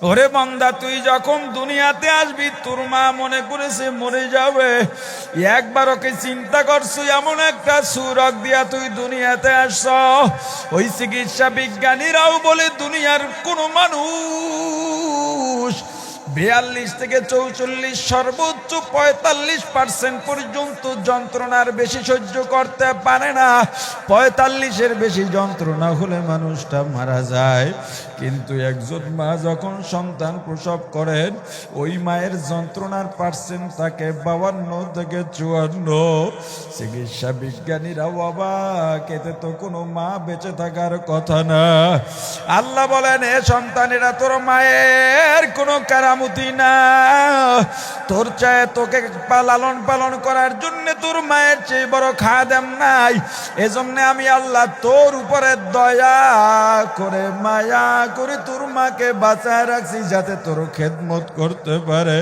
ওরে বান্দা, তুই যখন দুনিয়াতে আসবি তোর মা মনে করেছে মরে যাবে, একবার ওকে চিন্তা করছো এমন একটা সুরক দিয়া তুই দুনিয়াতে আসছ। ওই চিকিৎসা বিজ্ঞানীরাও বলে দুনিয়ার কোনো মানুষ 42 থেকে 44 সর্বোচ্চ 45% পর্যন্ত যন্ত্রণার বেশি সহ্য করতে পারে না। 45-এর বেশি যন্ত্রণা হলে মানুষটা মারা যায়। কিন্তু একজন মা যখন সন্তান প্রসব করেন, ওই মায়ের যন্ত্রণার পার্সেন্ট থাকে 52 থেকে 54। চিকিৎসা বিজ্ঞানীরা অবাক, এতে তো কোনো মা বেঁচে থাকার কথা না। আল্লাহ বলেন, এ সন্তানেরা তোর মায়ের কোনো কারামতি না, তোর চায় তোকে লালন পালন করার জন্য তোর মায়ের চেয়ে বড় খাদেম নাই। এজন্য আমি আল্লাহ তোর উপরে দয়া করে মায়া করে তোর মাকে বাঁচায় রাখছি, যাতে তোর খেদমত করতে পারে।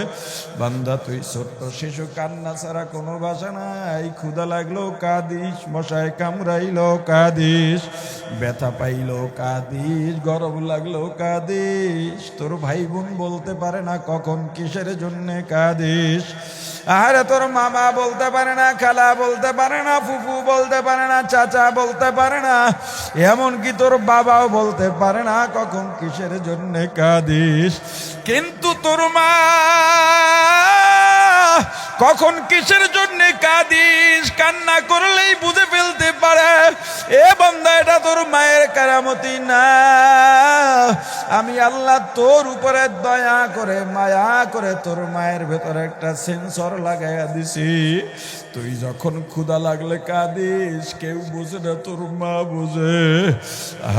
বান্দা, তুই ছোট্ট শিশু, কান্না ছাড়া কোনো ভাষা নাই। ক্ষুধা লাগলো কাঁদিস, মশায় কামড়াইলো কাঁদিস, ব্যথা পাইলো কাঁদিস, গরম লাগলো কাঁদিস। তোর ভাই বোন বলতে পারে না কখন কিসের জন্য কাঁদিস। আরে তোর মামা বলতে পারে না, খালা বলতে পারে না, ফুফু বলতে পারে না, চাচা বলতে পারে না, এমনকি তোর বাবাও বলতে পারে না কখন কিসের জন্য কাঁদিস। কিন্তু তোর মা কখন কিসের জন্য কাঁদিস কান্না করলেই বুঝে ফেলতে পারে। এ বান্দা, এটা তোর মায়ের কারামতি না। আমি আল্লাহ তোর উপরে দয়া করে মায়া করে তোর মায়ের ভেতরে একটা সেন্সর লাগাইয়া দিছি। তুই যখন ক্ষুধা লাগলে কাঁদিস, কেউ বোঝে না, তোর মা বোঝে।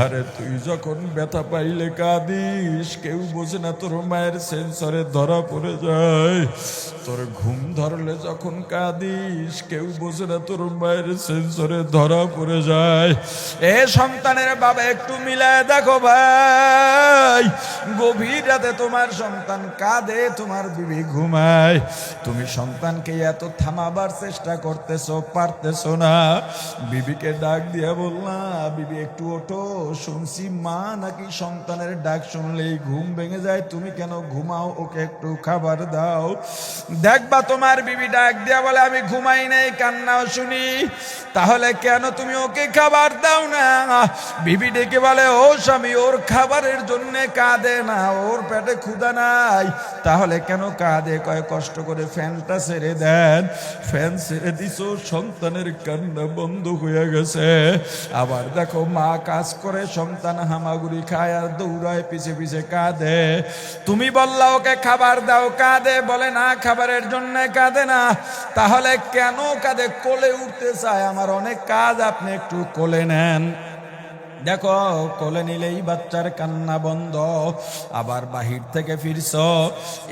আরে তুই যখন ব্যথা পাইলে কাঁদিস, কেউ বোঝে না, তোর মায়ের সেন্সরে ধরা পড়ে যায়। তোর ঘুম ধরলে যখন কাঁদিস, কেউ বোঝে না, তোর মায়ের সেন্সরে ধরা পড়ে যায়। এ সন্তানের বাবা, একটু মিলায় দেখো ভাই, গভীর রাতে তোমার সন্তান কাঁদে, তোমার বিবি ঘুমায়, তুমি সন্তানকে এত থামাবার চেষ্টা করতেছো, পারতেছো না। বিবিকে ডাক দিয়া বললাম, বিবি একটু ওঠো, শুনছি মা নাকি সন্তানের ডাক শুনলেই ঘুম ভেঙে যায়, তুমি কেন ঘুমাও, ওকে একটু খাবার দাও। দেখবা তোমার বিবি ডাক দিয়া বলে, আমি ঘুমাই নাই, কান্নাও শুনি। তাহলে কেন তুমি ওকে খাবার দাও না? বিবি ডেকে বলে, ও স্বামী, ওর খাবারের জন্য কাঁদে না, ওর পেটে ক্ষুধা নাই। তাহলে কেন কাঁদে? কয়, কষ্ট করে ফ্যানটা ছেড়ে দেন। ফ্যান ছেড়ে দিছ, সন্তানের কান্না বন্ধ হয়ে গেছে। আবার দেখো, মা কাজ করে, সন্তান হামাগুড়ি খায় আর দৌড়ায়, পিছে পিছে কাঁদে। তুমি বললা ওকে খাবার দাও, কাঁদে। বলে না, খাবারের জন্য কাঁদে না। তাহলে কেন কাঁদে? কোলে উঠতে চায়, আমার অনেক কাজ, আপনি একটু কোলে নেন। দেখো, কোলে নিলেই বাচ্চার কান্না বন্ধ। আবার বাহির থেকে ফিরছ,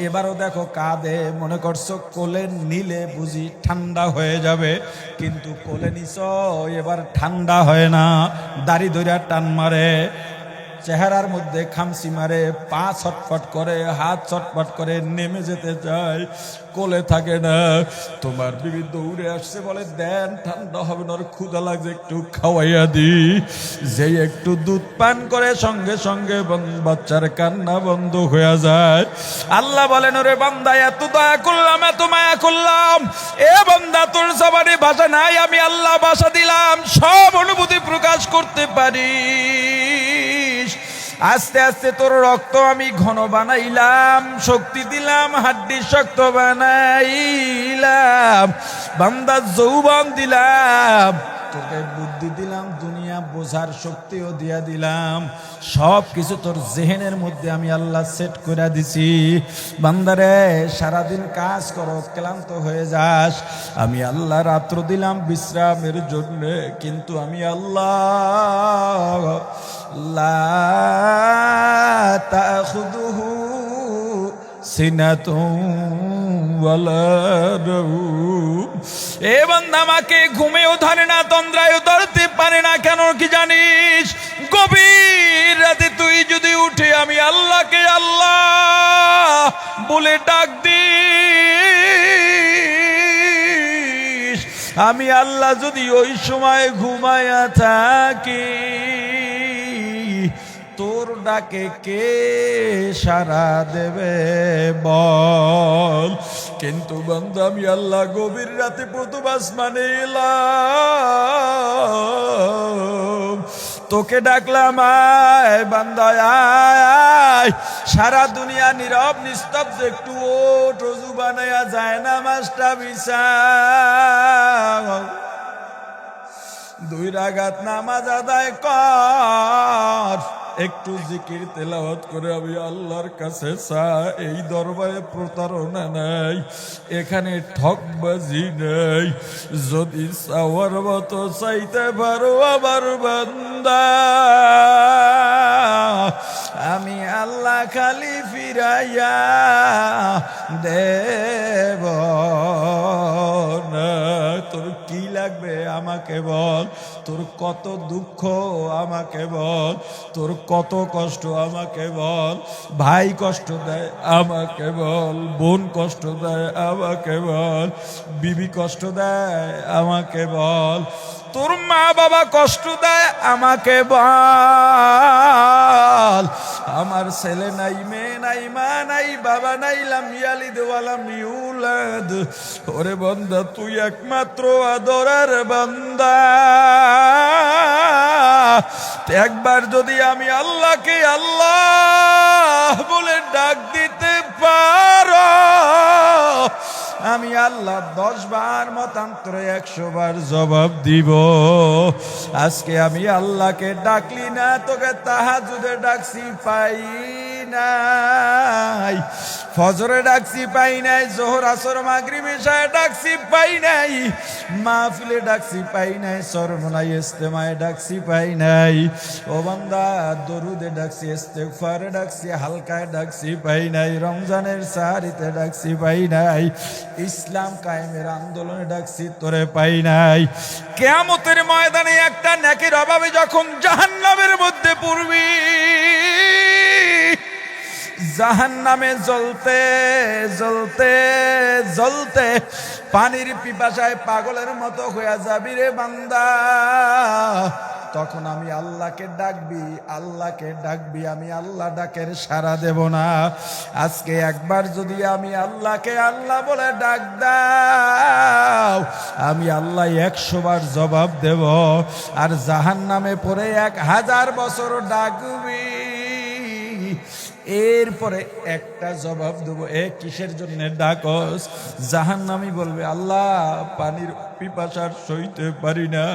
এবারও দেখো কাঁদে, মনে করছো কোলে নিলে বুঝি ঠান্ডা হয়ে যাবে, কিন্তু কোলে নিছ, এবার ঠান্ডা হয় না, দাড়ি ধরে টান মারে, চেহারার মধ্যে খামসি মারে, পা ছটফট করে, হাত ছটফট করে, নেমে যেতে চায়, কোলে থাকে না। তোমার বিবি দৌড়ে আসছে, বলে, দেন, ঠান্ডা হবে না, ক্ষুধা লাগছে, একটু খাওয়াইয়া দি। যে একটু দুধ পান করে, সঙ্গে সঙ্গে বাচ্চার কান্না বন্ধ হয়ে যায়। আল্লাহ বলেন, ওরে বান্দা, এত দয়া করলাম, এত মায়া করলাম, এ বান্দা তোর জবানে ভাষা নাই, আমি আল্লাহ ভাষা দিলাম, সব অনুভূতি প্রকাশ করতে পারি। আস্তে আস্তে তোর রক্ত আমি ঘন বানাইলাম, শক্তি দিলাম, হাড্ডি শক্ত বানাইলাম, বান্দা যৌবন দিলাম, তোকে বুদ্ধি দিলাম, দুনিয়া বোঝার শক্তিও দিয়া দিলাম, সব কিছু তোর জেহেনের মধ্যে আমি আল্লাহ সেট করে দিছি। বান্দারে, সারাদিন কাজ করো, ক্লান্ত হয়ে যাস, আমি আল্লাহ রাত্র দিলাম বিশ্রামের জন্য, কিন্তু আমি আল্লাহ লা তাখুযুহু সিনাতুন ওয়ালা নাওম। এ বান্দা, আমাকে ঘুমেও ধরে না, তন্দ্রায়ও ধরতে পারে না, কেন কি জানিস? গভীর রাতে তুই যদি উঠে আমি আল্লাহকে আল্লাহ বলে ডাক দিস, আমি আল্লাহ যদি ওই সময় ঘুমায়া থাকি, তোর ডাকে কে সাড়া দেবে বল। কিন্তু বান্দা আমি আল্লাহ গভীর রাতে প্রথম আসমানে এলাম, তোকে ডাকলাম, আয় বান্দা আয়। সারা দুনিয়া নীরব নিস্তব্ধ, একটু ওঠ, ওযু বানায়া যায় না মাসটা বিছা, 2 রাকাত নামাজ আদায় কর, একটু জিকির তেলাওয়াত করে আমি আল্লাহর কাছে চা। এই দরবারে প্রতারণা নাই, এখানে ঠকবাজি নাই। যদি চাওয়ার মতো চাইতে পারো আমার বান্দা, আমি আল্লাহ খালি ফিরাইয়া দেব না। তোর কি লাগবে আমাকে বল, তোর কত দুঃখ আমাকে বল, তোর কত কষ্ট আমাকে বল। ভাই কষ্ট দেয় আমাকে বল, বোন কষ্ট দেয় আমাকে বল, বিবি কষ্ট দেয় আমাকে বল, তোর মা বাবা কষ্ট দেয় আমাকে বল। আমার ছেলে নাই, মেয়ে নাই, মা নাই, বাবা নাই, লাম ইয়ালিদ ওয়ালাম ইউলাদ। ওরে বান্দা তুই একমাত্র আদরার বান্দা। একবার যদি আমি আল্লাহকে আল্লাহ বলে ডাক দিতে পারো, আমি আল্লাহ 10 বার মতান্তরে 100 বার জবাব দিব। আজকে আমি আল্লাহকে ডাকলি না, তোকে তাহাজ্জুদে ডাকছি পাই নাই, ফজরে ডাকছি পাই নাই, জোহর আসর মাগরিব ইশায় ডাকছি পাই নাই, মাহফিলে ডাকছি পাই নাই, সরমনাই ইজতেমায় ডাকছি পাই নাই। ও বান্দা দরুদে ডাকছি, ইস্তেগফারে ডাকছি, হালকায় ডাকছি পাই নাই, রমজানের সাহারিতে ডাকছি পাই নাই, ইসলাম কায়েমের আন্দোলনে ডাকছি তোরে পাই নাই। কিয়ামতের ময়দানে একটা নেকির অভাবে যখন জাহান্নামের মধ্যে পড়বি, জাহান্নামে জ্বলতে জ্বলতে জ্বলতে পানির পিপাসায় পাগলের মতো হয়ে যাবি রে বান্দা। তখন আমি আল্লাহকে ডাকবি, আল্লাহকে ডাকবি, আমি আল্লাহ ডাকের সাড়া দেব না। আজকে একবার যদি আমি আল্লাহকে আল্লাহ বলে ডাক দাও, আমি আল্লাহ 100 বার জবাব দেব। আর জাহান্নামে পড়ে 1000 বছর ডাকবি, এরপরে একটা জবাব দেব, কিসের জন্য ডাকস? জাহান্নামী বলবে আল্লাহ পানির পিপাসার সইতে পারি না।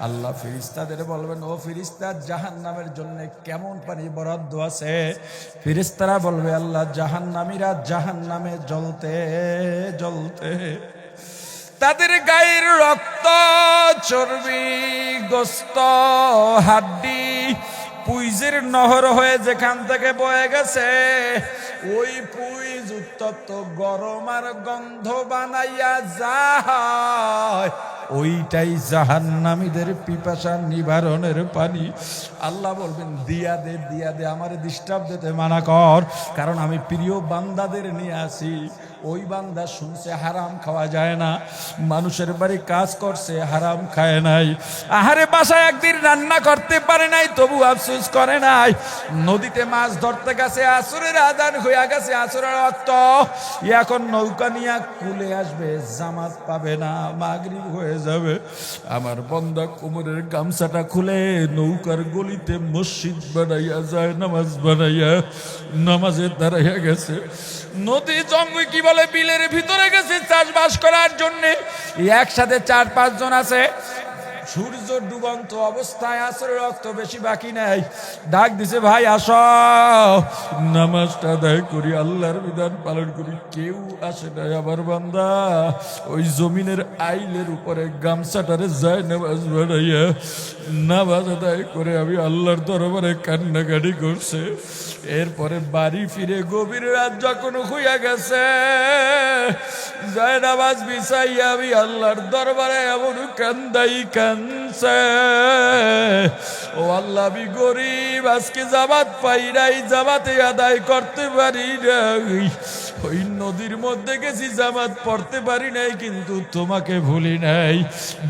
আল্লাহ ফেরেশতাদের বলবেন, ও ফেরেশতা জাহান্নামের জন্য কেমন পানি বরাদ্দ আছে? ফেরেশতারা বলবে আল্লাহ জাহান্নামীরা জাহান্নামে জ্বলতে জ্বলতে তাদের গায়ের রক্ত, চর্বি, গোস্ত, হাড্ডি পুইজের নহর হয়ে যেখান থেকে বয়ে গেছে, ওই পুইজ উত্তপ্ত গরম আর গন্ধ বানাইয়া যায়, ওইটাই জাহান্নামীদের পিপাসা নিবারণের পানি। আল্লাহ বলবেন দিয়া দে, দিয়া দে, আমার ডিস্টার্ব দিতে মানা কর, কারণ আমি প্রিয় বান্দাদের নিয়ে আসি। ওই বান্দা শুনছে হারাম খাওয়া যায় না, মানুষের বাড়ি কাজ করছে হারাম খায় নাই, আহারে বাসায় একদিন রান্না করতে পারে নাই তবু আফসোস করে নাই, নদীতে মাছ ধরতে গেছে, আসরের আজান হইয়া গেছে, আসরের ওয়াক্ত, এখন নৌকা নিয়ে কুলে আসবে, জামাত পাবে না, মাগরিব হয়ে যাবে। আমার বান্দা কোমরের গামছাটা খুলে নৌকার গলিতে মসজিদ বানাইয়া যায়, নামাজ বানাইয়া নামাজে দাঁড়াইয়া গেছে। নদী জঙ্গল কি বলে বিলের ভিতরে গেছে চাষবাস করার জন্য, একসাথে 4-5 জন আছে। সূর্য ডুবন্ত অবস্থায়, আসরের রক্ত বেশি বাকি নাই, ডাক দিছে ভাই আসো নামাজটা আদায় করি, আল্লাহর বিধান পালন করি। কেউ আসে নাই। আমার বান্দা ওই জমিনের আইলের উপরে গামছাটারে যায় নামাজ বানাইয়া নামাজ আদায় করে আমি আল্লাহর দরবারে কান্নাকাটি করছে। এরপরে বাড়ি ফিরে গভীর রাত যখন হইয়া গেছে, যায় নামাজ বিছাইয়া আমি আল্লাহর দরবারে এমন কান্দাই কানছে, ও আল্লাহ আমি গরিব, আজকে জামাত পাই নাই, জামাতে আদায় করতে পারি নাই, ওই নদীর মধ্যে গেছি জামাত পড়তে পারি নাই কিন্তু তোমাকে ভুলি নাই,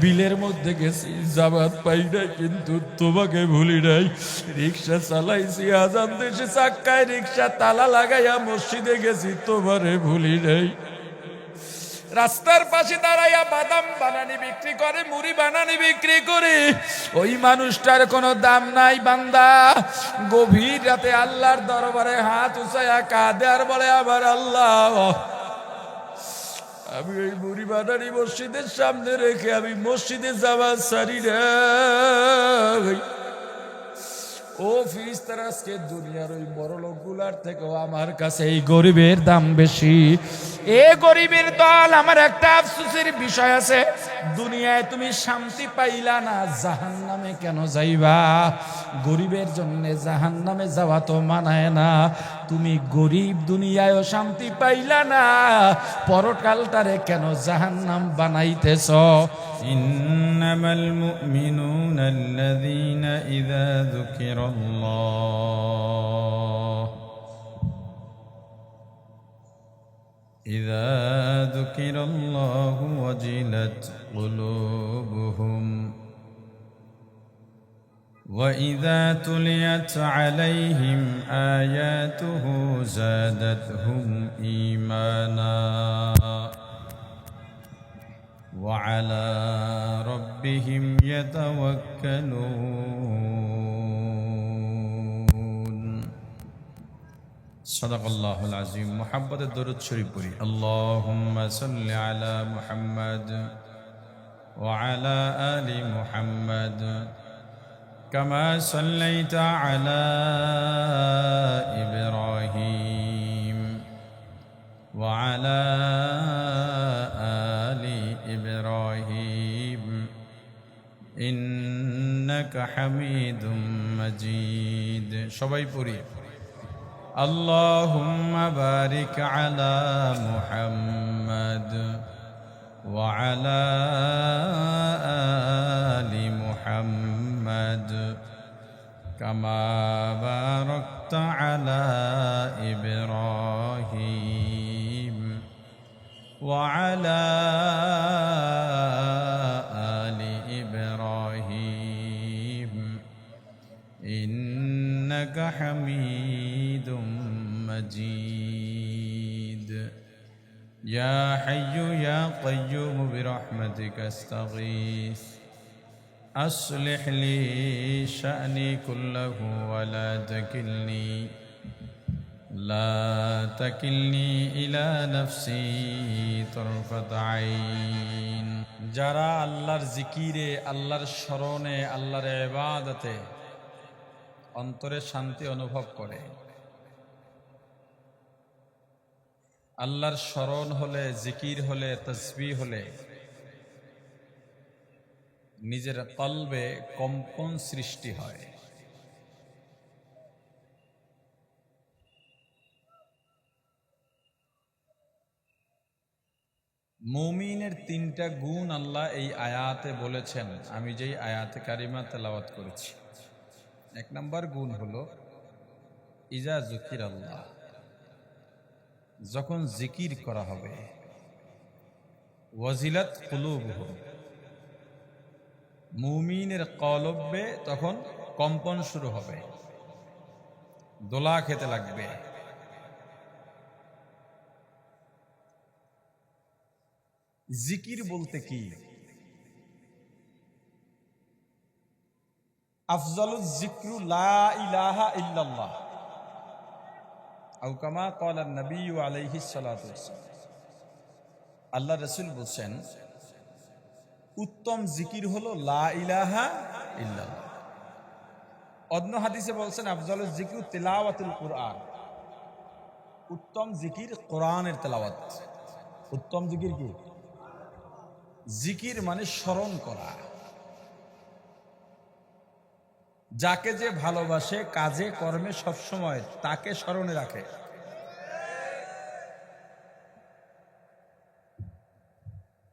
বিলের মধ্যে গেছি জামাত পাই নাই কিন্তু তোমাকে ভুলি নাই, রিক্সা চালাইছি আজান দেশে চাক্কায় রিক্সা তালা লাগাইয়া মসজিদে গেছি তোমারে ভুলি নাই। রাস্তার পাশে দাঁড়াইয়া বাদাম বানানি বিক্রি করে, মুড়ি বানানি বিক্রি করে, ওই মানুষটার কোনো দাম নাই বান্দা। গভীর রাতে আল্লাহর দরবারে হাত উঁচাইয়া কাঁদে আর বলে, আবার আল্লাহ, আমি ওই মুড়ি বানানি মসজিদের সামনে রেখে আমি মসজিদে যাওয়া সারি নাই। ও ফিরিস্তারা, আজকে দুনিয়ার ওই বড় লোকগুলার থেকেও আমার কাছে এই গরিবের দাম বেশি। এ গরিবের দল, আমার একটা আফসোসের বিষয় আছে, দুনিয়ায় তুমি শান্তি পাইলা না, জাহান্নামে কেন যাইবা? গরিবের জন্য জাহান্নামে যাওয়া তো মানায় না। তুমি গরিব, দুনিয়ায়ও শান্তি পাইলা না, পরকালটারে কেন জাহান্নাম বানাইতেছ? ইন্নামাল মুমিনুনা আল্লাযীনা ইযা যুকিরাল্লাহ ওয়াজিলাত কুলুবুহুম وإذا تليت عليهم آياته زادتهم إيمانا وعلى ربهم يتوكلون صدق الله العظيم محبت الدرود شريف پوری اللهم صل على محمد وعلى آل محمد كما صليت على إبراهيم وعلى آل إبراهيم إنك حميد مجيد সবাই পড়ি اللهم بارك على محمد وعلى آل محمد كما باركت على إبراهيم وعلى آل إبراهيم إنك حميد مجيد يا حي يا قيوم برحمتك استغيث أصلح لي شأني كله ولا تكلني إلى نفسي طرفة عين যারা আল্লাহর জিকিরে, আল্লাহর স্মরণে, আল্লাহর ইবাদতে অন্তরে শান্তি অনুভব করে, আল্লাহর স্মরণ হলে, জিকির হলে, তাসবিহ হলে নিজের কলবে কম্পন সৃষ্টি হয়। মুমিনের তিনটা গুণ আল্লাহ এই আয়াতে বলেছেন, আমি যেই আয়াতে কারিমা তেলাওয়াত করেছি। এক নম্বর গুণ হলো ইজা যুকির আল্লাহ, যখন জিকির করা হবে, ওয়াজিলাত কুলুবুহুম, মুমিনের কলবে তখন কম্পন শুরু হবে, দোলা খেতে লাগবে। জিকির বলতে কি? আফজালুজ যিকরু লা ইলাহা ইল্লাল্লাহ আও কামা ক্বালা নবী আলাইহিস সালাতু ওয়াসসালাম। আল্লাহ রাসূল বলেন, উত্তম জিকির হলো লা ইলাহা ইল্লাল্লাহ। অন্য হাদিসে বলছেন আফজালুজ যিকরু তিলাওয়াতুল কুরআন, উত্তম জিকির কোরআনের তেলাওয়াত। উত্তম জিকির কি? জিকির মানে স্মরণ করা। যাকে যে ভালোবাসে, কাজে কর্মে সবসময় তাকে স্মরণে রাখে।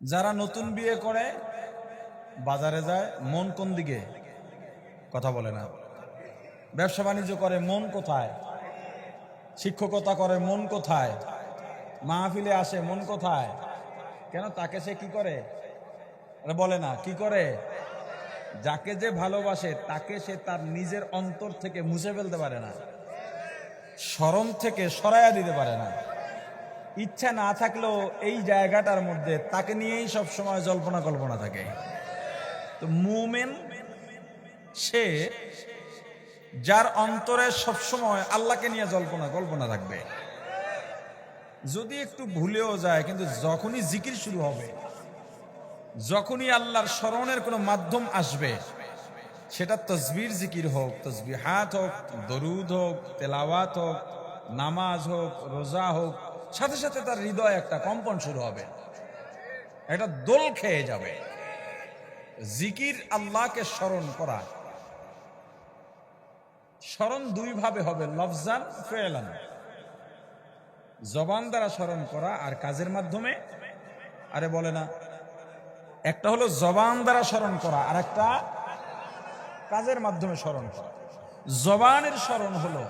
যারা নতুন বিয়ে করে, বাজারে যায়, মন কোন দিকে? কথা বলে না। ব্যবসা বাণিজ্য করে, মন কোথায়? শিক্ষকতা করে, মন কোথায়? মাহফিলে আসে, মন কোথায়? কেন তাকে সে কি করে? আরে বলে না, কি করে? যাকে যে ভালোবাসে তাকে সে তার নিজের অন্তর থেকে মুছে ফেলতে পারে না, স্মরণ থেকে সরাইয়া দিতে পারে না। ইচ্ছা না থাকলেও এই জায়গাটার মধ্যে তাকে নিয়েই সব সময় জল্পনা কল্পনা থাকে। তো মুমিন সে যার অন্তরে সবসময় আল্লাহকে নিয়ে জল্পনা কল্পনা থাকবে। যদি একটু ভুলেও যায়, কিন্তু যখনই জিকির শুরু হবে, যখনই আল্লাহর স্মরণের কোনো মাধ্যম আসবে, সেটা তসবির জিকির হোক, তসবিহাত হোক, দরুদ হোক, তেলাওয়াত হোক, নামাজ হোক, রোজা হোক, সাথে সাথে তার হৃদয়ে একটা কম্পন শুরু হবে, একটা দোল খেয়ে যাবে। জিকির আল্লাহকে স্মরণ করা। স্মরণ দুই ভাবে হবে, লফজান ফেলান। জবান দ্বারা স্মরণ করা আর কাজের মাধ্যমে। আরে বলে না, একটা হলো জবান দ্বারা স্মরণ করা, আর একটা কাজের মাধ্যমে স্মরণ করা। জবানের স্মরণ হলো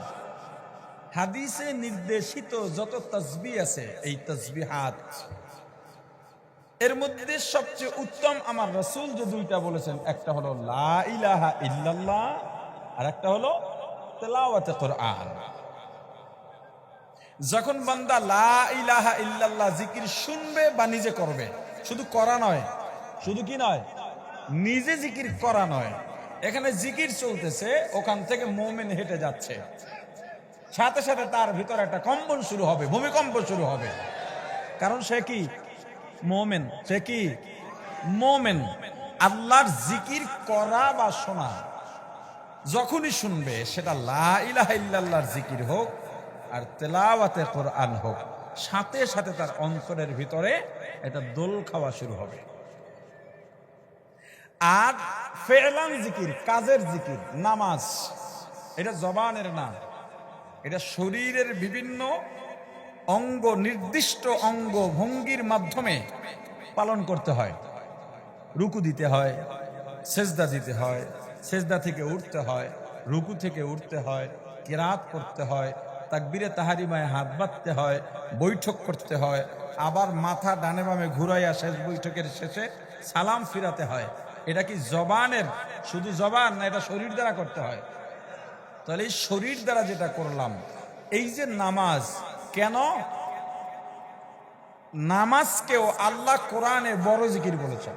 হাদিসে নির্দেশিত যত তাসবিহ আছে, এই তাসবিহাত, এর মধ্যে সবচেয়ে উত্তম আমার রাসূল যে দুইটা বলেছেন, একটা হলো লা ইলাহা ইল্লাল্লাহ, আর একটা হলো তেলাওয়াতে কোরআন। যখন বান্দা লা ইলাহা ইল্লাল্লাহ জিকির শুনবে বা নিজে করবে, শুধু করা নয়, শুধু কি নয়, নিজে জিকির করা নয়, এখানে জিকির চলতেছে, ওখান থেকে মুমিন হেঁটে যাচ্ছে, সাথে সাথে তার ভিতরে একটা কম্পন শুরু হবে, ভূমিকম্প শুরু হবে। কারণ সে কি মুমিন, সে কি মুমিন। আল্লাহর জিকির করা বা শোনা যখনই শুনবে, সেটা লা ইলাহা ইল্লাল্লাহর জিকির হোক আর তেলাওয়াতে কোরআন হোক, সাথে সাথে তার অন্তরের ভিতরে এটা দোল খাওয়া শুরু হবে। আর ফেলান জিকির, কাজের জিকির, নামাজ, এটা জবানের না, এটা শরীরের বিভিন্ন অঙ্গ, নির্দিষ্ট অঙ্গ ভঙ্গির মাধ্যমে পালন করতে হয়। রুকু দিতে হয়, সেজদা দিতে হয়, সেজদা থেকে উঠতে হয়, রুকু থেকে উঠতে হয়, কিরাত করতে হয়, তাকবীরে তাহারিমায় হাত বাঁধতে হয়, বৈঠক করতে হয়, আবার মাথা ডানে বামে ঘুরাইয়া শেষ বৈঠকের শেষে সালাম ফিরাতে হয়। এটা কি জবানের শুধু জবান না, এটা শরীর দ্বারা করতে হয়। তাহলে এই শরীর দ্বারা যেটা করলাম, এই যে নামাজ, কেন নামাজকেও আল্লাহ কোরআনে বড় জিকির বলেছেন।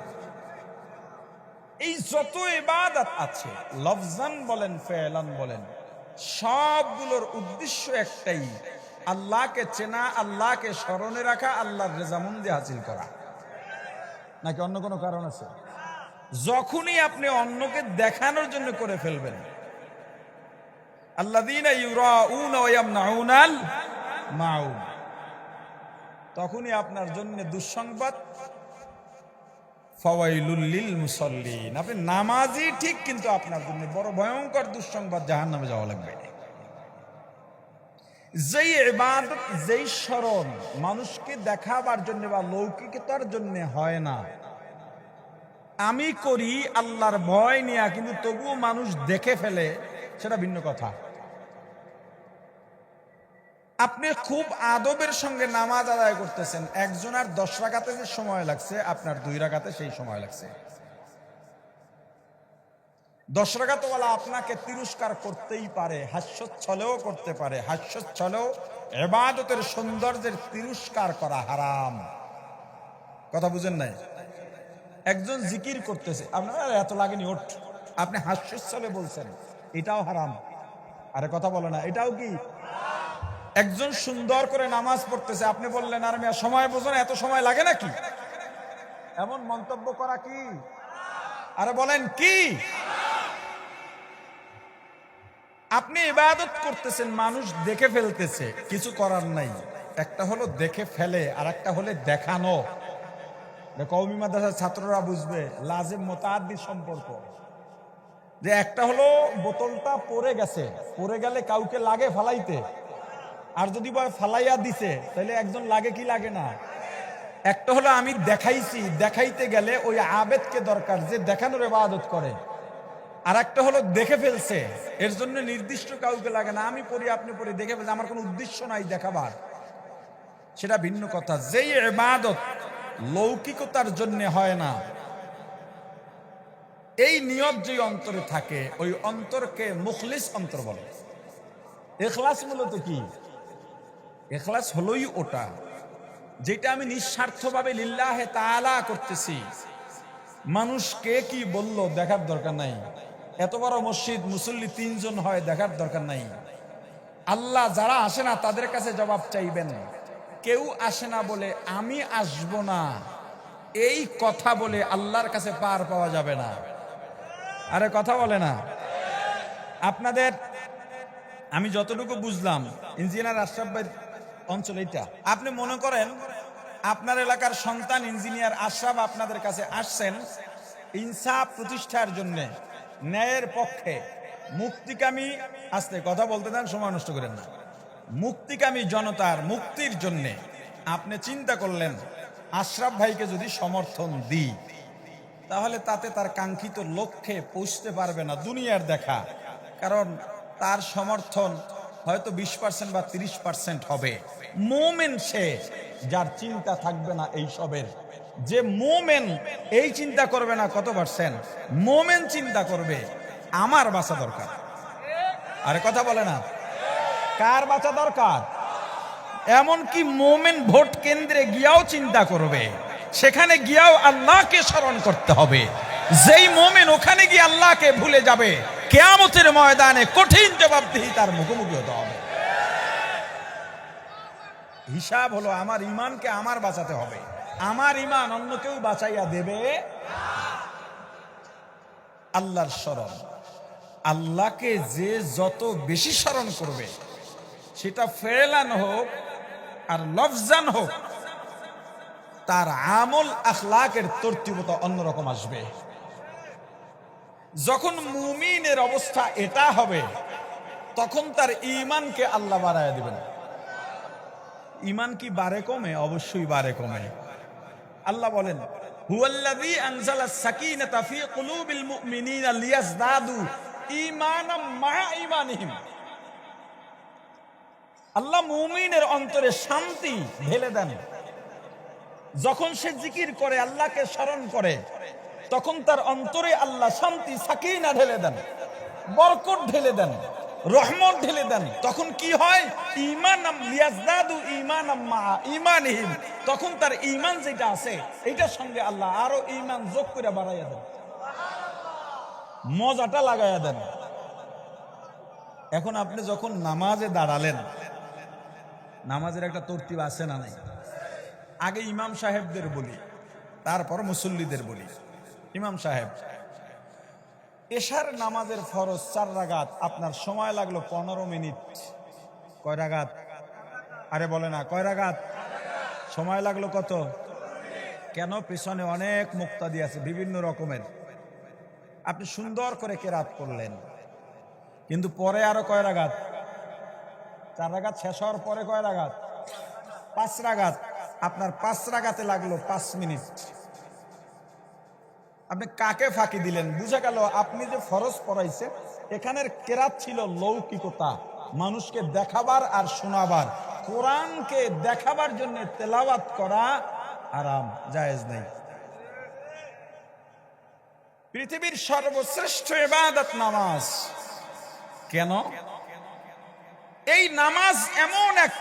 এই যত ইবাদত আছে, লফজান বলেন, ফেলান বলেন, সবগুলোর উদ্দেশ্য একটাই, আল্লাহকে চেনা, আল্লাহকে স্মরণে রাখা, আল্লাহর রেজামন্দি হাসিল করা। নাকি অন্য কোনো কারণ আছে? যখনই আপনি অন্যকে দেখানোর জন্য করে ফেলবেন, আল্লাযীনা ইউরাউনা ওয়া ইয়ামনাউনাল মাউন, তখনই আপনার জন্য দুঃসংবাদ, ফাওয়াইলুল লিল মুসাল্লিন। আপনি নামাজি ঠিক, কিন্তু আপনার জন্য বড় ভয়ঙ্কর দুঃসংবাদ, জাহান্নামে যাওয়া লাগবে। যেই ইবাদত, যেই স্মরণ মানুষকে দেখাবার জন্য বা লৌকিকতার জন্য হয় না, আমি করি আল্লাহর ভয় নিয়ে, কিন্তু তবুও মানুষ দেখে ফেলে, সেটা ভিন্ন কথা। আপনি খুব আদবের সঙ্গে নামাজ আদায় করতেছেন, একজনের 10 রাকাতে যে সময় লাগছে, আপনার 2 রাকাতে সেই সময় লাগছে। 10 রাকাতওয়ালা আপনাকে তিরস্কার করতেই পারে, হাস্যচ্ছলেও করতে পারে। হাস্যচ্ছলেও ইবাদতের সৌন্দর্যের তিরস্কার করা হারাম। কথা বুঝেন নাই? একজন জিকির করতেছে, আপনার এত লাগেনি, ওঠ, আপনি হাস্যচ্ছলে বলছেন, এটাও হারাম। আরে কথা বলে না, এটাও কি? একজন সুন্দর করে নামাজ পড়তেছে, আপনি বললেন, আর মিয়া সময় বোঝো না, এত সময় লাগে নাকি? এমন মন্তব্য করা কি? আরে বলেন কি? আপনি ইবাদত করতেছেন, মানুষ দেখে ফেলতেছে, কিছু করার নাই। একটা হলো দেখে ফেলে, আর একটা হলে দেখানো। কওমি মাদ্রাসার ছাত্ররা বুঝবে লাজিম মুতাআদ্দি সম্পর্ক। যে একটা হলো বোতলটা পড়ে গেছে, পড়ে গেলে কাউকে লাগে ফালাইতে, আর যদি বয় ফালাইয়া দিছে, তাহলে একজন লাগে কি লাগে না? একটা হলো আমি দেখাইছি, দেখাইতে গেলে ওই আবেদকে দরকার যে দেখানোর ইবাদত করে। আর একটা হলো দেখে ফেলছে, এর জন্য নির্দিষ্ট কাউকে লাগে না। আমি পড়ি, আপনি পড়ি, দেখে ফেলছে, আমার কোনো উদ্দেশ্য নাই দেখাবার। সেটা ভিন্ন কথা। যেই ইবাদত লৌকিকতার জন্য হয় না, এই নিয়ত যে অন্তরে থাকে, ওই অন্তরকে মুখলিস অন্তর বলে। ইখলাস মূলত কি? ইখলাস হলোই ওটা যেটা আমি নিঃস্বার্থভাবে লিল্লাহে তাআলা করতেছি। মানুষ কে কি বলল দেখার দরকার নাই। এত বড় মসজিদ, মুসল্লি 3 জন হয়, দেখার দরকার নাই। আল্লাহ যারা আসে না তাদের কাছে জবাব চাইবেন। কেউ আসে না বলে আমি আসব না, এই কথা বলে আল্লাহর কাছে পার পাওয়া যাবে না। আরে কথা বলে না আপনাদের। আমি যতটুকু বুঝলাম, ইঞ্জিনিয়ার আশরাফ ভাই অঞ্চল এটা। আপনি মনে করেন আপনার এলাকার সন্তান ইঞ্জিনিয়ার আশরাফ আপনাদের কাছে আসছেন ইনসাফ প্রতিষ্ঠার জন্য, ন্যায়ের পক্ষে, মুক্তিকামী, আস্তে কথা বলতে দেন, সময় নষ্ট করেন না, মুক্তিকামী জনতার মুক্তির জন্য আপনি চিন্তা করলেন আশরাফ ভাইকে যদি সমর্থন দিই তাহলে তাতে তার কাঙ্ক্ষিত লক্ষ্যে পৌঁছতে পারবে না দুনিয়ার দেখা। কারণ তার সমর্থন হয়তো 20% বা 30% হবে। মুমিন সে, যার চিন্তা থাকবে না এই সবের। যে মুমিন এই চিন্তা করবে না কত পার্সেন্ট, মুমিন চিন্তা করবে আমার বাঁচা দরকার। আরে কথা বলে না, কার বাঁচা দরকার? এমনকি মুমিন ভোট কেন্দ্রে গিয়াও চিন্তা করবে, সেখানে গিয়াও আল্লাহকে স্মরণ করতে হবে। যেই মুমিন ওখানে গিয়ে আল্লাহকে ভুলে যাবে, কিয়ামতের ময়দানে কঠিন জবাবদিহি তার মুখোমুখি হতে হবে। হিসাব হলো আমার ঈমানকে আমার বাঁচাতে হবে, আমার ঈমান অন্য কেউ বাঁচাইয়া দেবে। আল্লাহর স্মরণ, আল্লাহকে যে যত বেশি স্মরণ করবে, সেটা ফেলান হোক আর লফজান হোক, তার আমল আখলাকের তরতিবতা অন্যরকম আসবে। যখন মুমিনের অবস্থা এটা হবে, তখন তার ঈমানকে আল্লাহ বাড়ায় দিবেন। ঈমান কি বাড়ে কমে? অবশ্যই বাড়ে কমে। আল্লাহ বলেন, হুয়াল্লাযী আনজালাস সাকিনাতা ফী কুলুবিল মুমিনিনা লিয়াজদাদু ঈমানাম মা ঈমানিহিম। আল্লাহ মুমিনের অন্তরে শান্তি ঢেলে দেন। যখন সে জিকির করে, আল্লাহকে স্মরণ করে, তখন তার অন্তরে আল্লাহ শান্তি, সাকিনা ঢেলে দেন, বরকত ঢেলে দেন, রহমত ঢেলে দেন। তখন কি হয়? ঈমানাম লিয়াজদাদু ঈমানাম মা ঈমানিহিম। তখন তার ঈমান যেটা আছে এটার সঙ্গে আল্লাহ আরো ঈমান যোগ করে বাড়াইয়া দেন, মজাটা লাগাইয়া দেন। এখন আপনি যখন নামাজে দাঁড়ালেন, নামাজের একটা তরতিব আছে না নাই? আগে ইমাম সাহেবদের বলি, তারপর মুসল্লিদের বলি। ইমাম সাহেব, এশার নামাজের ফরজ 4 রাকাত, আপনার সময় লাগলো 15 মিনিট। কয় রাকাত? আরে বলে না, কয় রাকাত? সময় লাগলো কত? কেন? পেছনে অনেক মুক্তাদি আছে বিভিন্ন রকমের। আপনি সুন্দর করে কেরাত করলেন, কিন্তু পরে আরো কয় রাকাত? 4 রাকাত শেষ হওয়ার পরে কয় রাকাত? 5 রাকাত। আপনার 5 রাকাতে লাগলো 5 মিনিট। আপনি কাকে ফাঁকি দিলেন? বুঝা গেল আপনি যে ফরজ পড়াইছেন, এখানের কেরাত ছিল লৌকিকতা, মানুষকে দেখাবার আর শোনাবার। কোরআনকে দেখাবার জন্য তেলাওয়াত করা আরাম, জায়েজ নাই। পৃথিবীর সর্বশ্রেষ্ঠ ইবাদত নামাজ। কেন? এই নামাজ এমন এক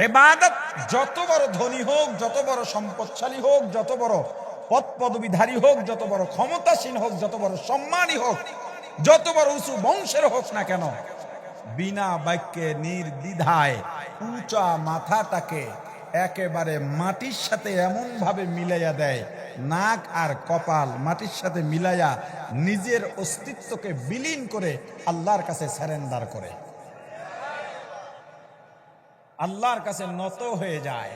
ইবাদত, যত বড় ধনী হোক, যত বড় সম্পদশালী হোক, যত বড় পদ পদবিধারী হোক, যত বড় ক্ষমতাসীন হোক, যত বড় সম্মানী হোক, যত বড় উঁচু বংশের হোক না কেন, বিনা বাক্যে নির্দ্বিধায় উঁচা মাথাটাকে একেবারে মাটির সাথে এমন ভাবে মিলাইয়া দেয়, নাক আর কপাল মাটির সাথে মিলাইয়া নিজের অস্তিত্বকে বিলীন করে আল্লাহর কাছে সারেন্ডার করে, আল্লাহর কাছে নত হয়ে যায়।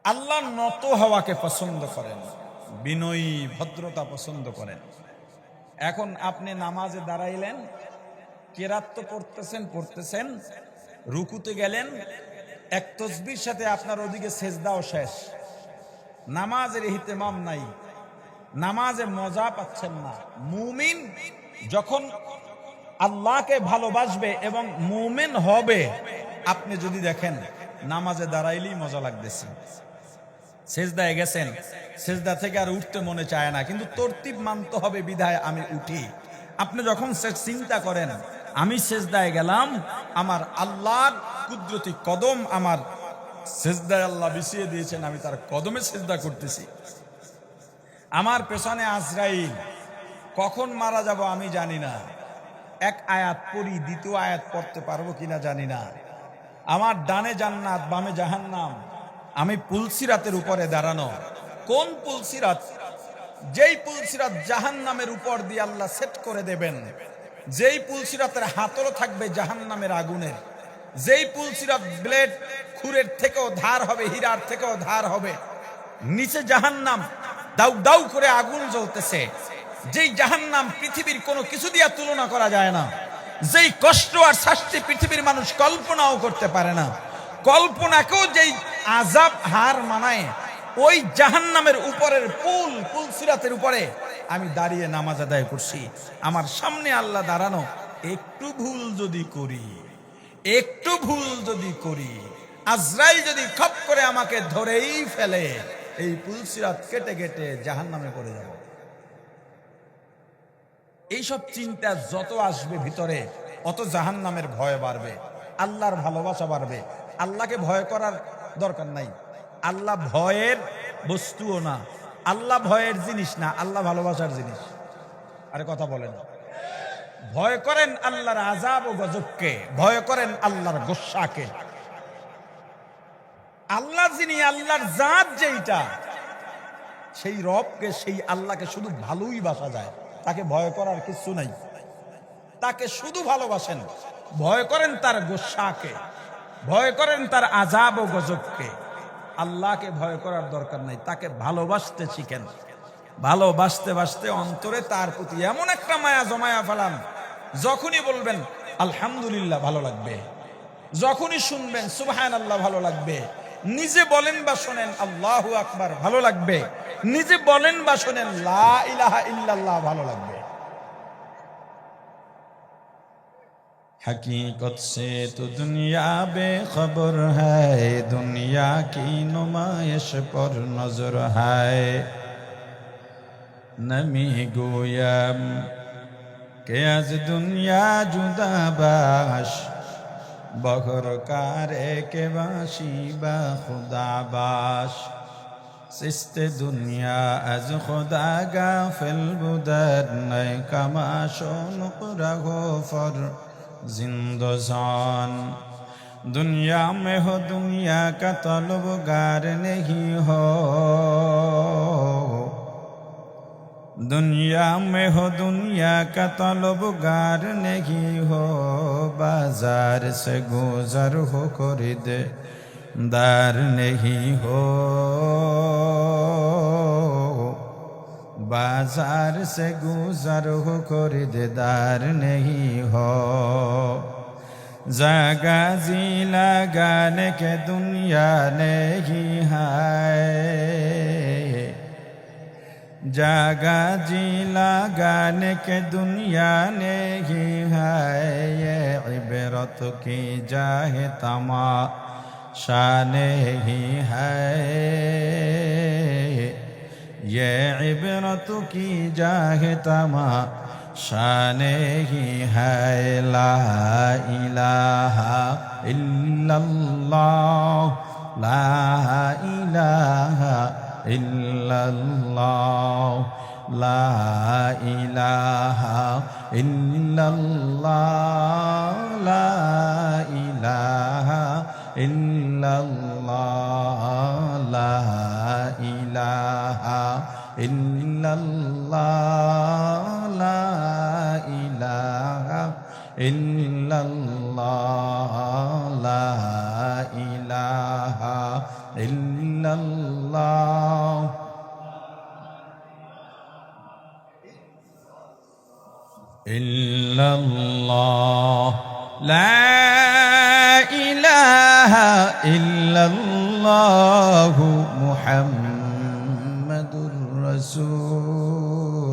আল্লাহ নত হওয়াকে পছন্দ করেন, বিনয়ী ভদ্রতা পছন্দ করেন। এখন আপনি নামাজে দাঁড়াইলেন, কেরাত তো পড়তেছেন, রুকুতে গেলেন, এক তসবির সাথে আপনার ওদিকে সেজদাও শেষ, নামাজের ইহতিমাম নাই, নামাজে মজা পাচ্ছেন না। মুমিন যখন আল্লাহকে ভালোবাসবে এবং মুমিন হবে, আপনি যদি দেখেন নামাজে দাঁড়াইলেই মজা লাগতেছে, সেজদায় গেছেন, সেজদা থেকে আর উঠতে মনে চায় না, কিন্তু তরতিব মানতে হবে বিধায় আমি উঠি। আপনি যখন চিন্তা করেন আমি সেজদায় গেলাম, আমার আল্লাহর কুদরতি কদম আমার সেজদায় আল্লাহ বিছিয়ে দিয়েছেন, আমি তার কদমে সেজদা করতেছি। আমার পেছনে আজরাইল, কখন মারা যাব আমি জানি না, এক আয়াত পড়ি, দ্বিতীয় আয়াত পড়তে পারবো কিনা জানি না। আমার ডানে জান্নাত, বামে জাহান্নাম, আমি পুলসিরাতের উপরে দাঁড়ানো। কোন পুলসিরাত? যেই পুলসিরাত জাহান্নামের উপর দিয়ে আল্লাহ সেট করে দেবেন, যেই পুলসিরাতের হাতলও থাকবে জাহান্নামের আগুনের, যেই পুলসিরাত ব্লেড খুরের থেকেও ধার হবে, হীরার থেকেও ধার হবে, নিচে জাহান্নাম দাউ দাউ করে আগুন জ্বলতেছে, যেই জাহান্নাম পৃথিবীর কোনো কিছু দিয়ে তুলনা করা যায় না, যেই কষ্ট আর শাস্তি পৃথিবীর মানুষ কল্পনাও করতে পারে না, কল্পনাকেও যেই আযাব হার মানায়, ওই জাহান্নামের উপরের পুলসিরাতের উপরে আমি দাঁড়িয়ে নামাজ আদায় করছি। আমার সামনে আল্লাহ দাঁড়ানো, একটু ভুল যদি করি, একটু ভুল যদি করি, আজরাইল যদি খপ করে আমাকে ধরেই ফেলে, এই পুলসিরাত কেটে কেটে জাহান্নামে পড়ে যাব। এইসব চিন্তা যত আসবে ভিতরে, অত জাহান্নামের ভয় বাড়বে, আল্লাহর ভালোবাসা বাড়বে। আল্লাহকে ভয় করার দরকার নাই, আল্লাহ ভয়ের বস্তুও না, আল্লাহ ভয়ের জিনিস না, আল্লাহ ভালোবাসার জিনিস। আরে কথা বলেন, ভয় করেন আল্লাহর আযাব ও গজবকে, ভয় করেন আল্লাহর গোসাকে। আল্লাহ যিনি, আল্লাহর জাত যেইটা, সেই রবকে, সেই আল্লাহকে শুধু ভালোই বাসা যায়, তাকে ভয় করার কিছু নাই। তাকে শুধু ভালোবাসেন, ভয় করেন তার গোসাকে, ভয় করেন তার আযাব ও গজবকে। আল্লাহকে ভয় করার দরকার নাই, তাকে ভালোবাসতে শিখেন। ভালোবাসতে বাসতে অন্তরে তার প্রতি এমন একটা মায়া জমায়া ফেলান, যখনই বলবেন আলহামদুলিল্লাহ ভালো লাগবে, যখনই শুনবেন সুবহানাল্লাহ ভালো লাগবে, নিজে বলেন বা শোনেন আল্লাহু আকবার ভালো লাগবে, নিজে বলেন বা শোনেন লা ইলাহা ইল্লাল্লাহ ভালো লাগবে। हकीकत से तो दुनिया बेखबर है, दुनिया की नुमाइश पर नजर है। नमी गोयम के आज दुनिया जुदा बाश, बखर कारे के बाशी बा खुदा बाश। सिस्ते दुनिया आज खुदा गाफिल बुदर, नए कमाशो नुकरा हो फर जिंदजान। दुनिया में हो दुनिया का तलबगार नहीं हो, दुनिया में हो दुनिया का तलबगार नहीं हो। बाजार से गुजर हो खरीदार नहीं हो, बाजार से गुजर हो खरीदार नहीं हो। जगह जी लगाने के दुनिया नहीं है, जगह जी लगाने के दुनिया नहीं है। ये इबरत की जाहे तमाशा नहीं है, ये इबरत की जाहे तमाशा नहीं है। ला इलाहा इल्लल्लाह, ला इलाहा इल्लल्लाह, ला इलाहा इल्लल्लाह, ला इलाहा इल्लल्लाह, ला इलाहा इल्लल्लाह, ला इलाहा इल्लल्लाह, ला इलाहा इल्लल्लाह। इल्लल्लाह, ला इलाहा इल्लल्लाह, मुहम्मदुर रसूलुल्लाह।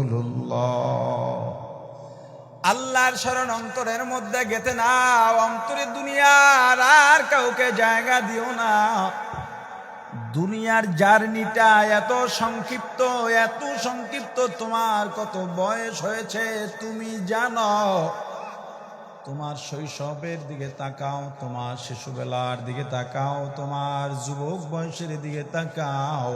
আল্লাহ আল্লাহর শরণ অন্তরের মধ্যে গেঁথে নাও। অন্তরে দুনিয়ার আর কাউকে জায়গা দিও না। দুনিয়ার জার্নিটা এত সংক্ষিপ্ত, তোমার কত বয়স হয়েছে তুমি জানো? তোমার শৈশবের দিকে তাকাও, তোমার শিশুবেলার দিকে তাকাও, তোমার যুবক বয়সের দিকে তাকাও।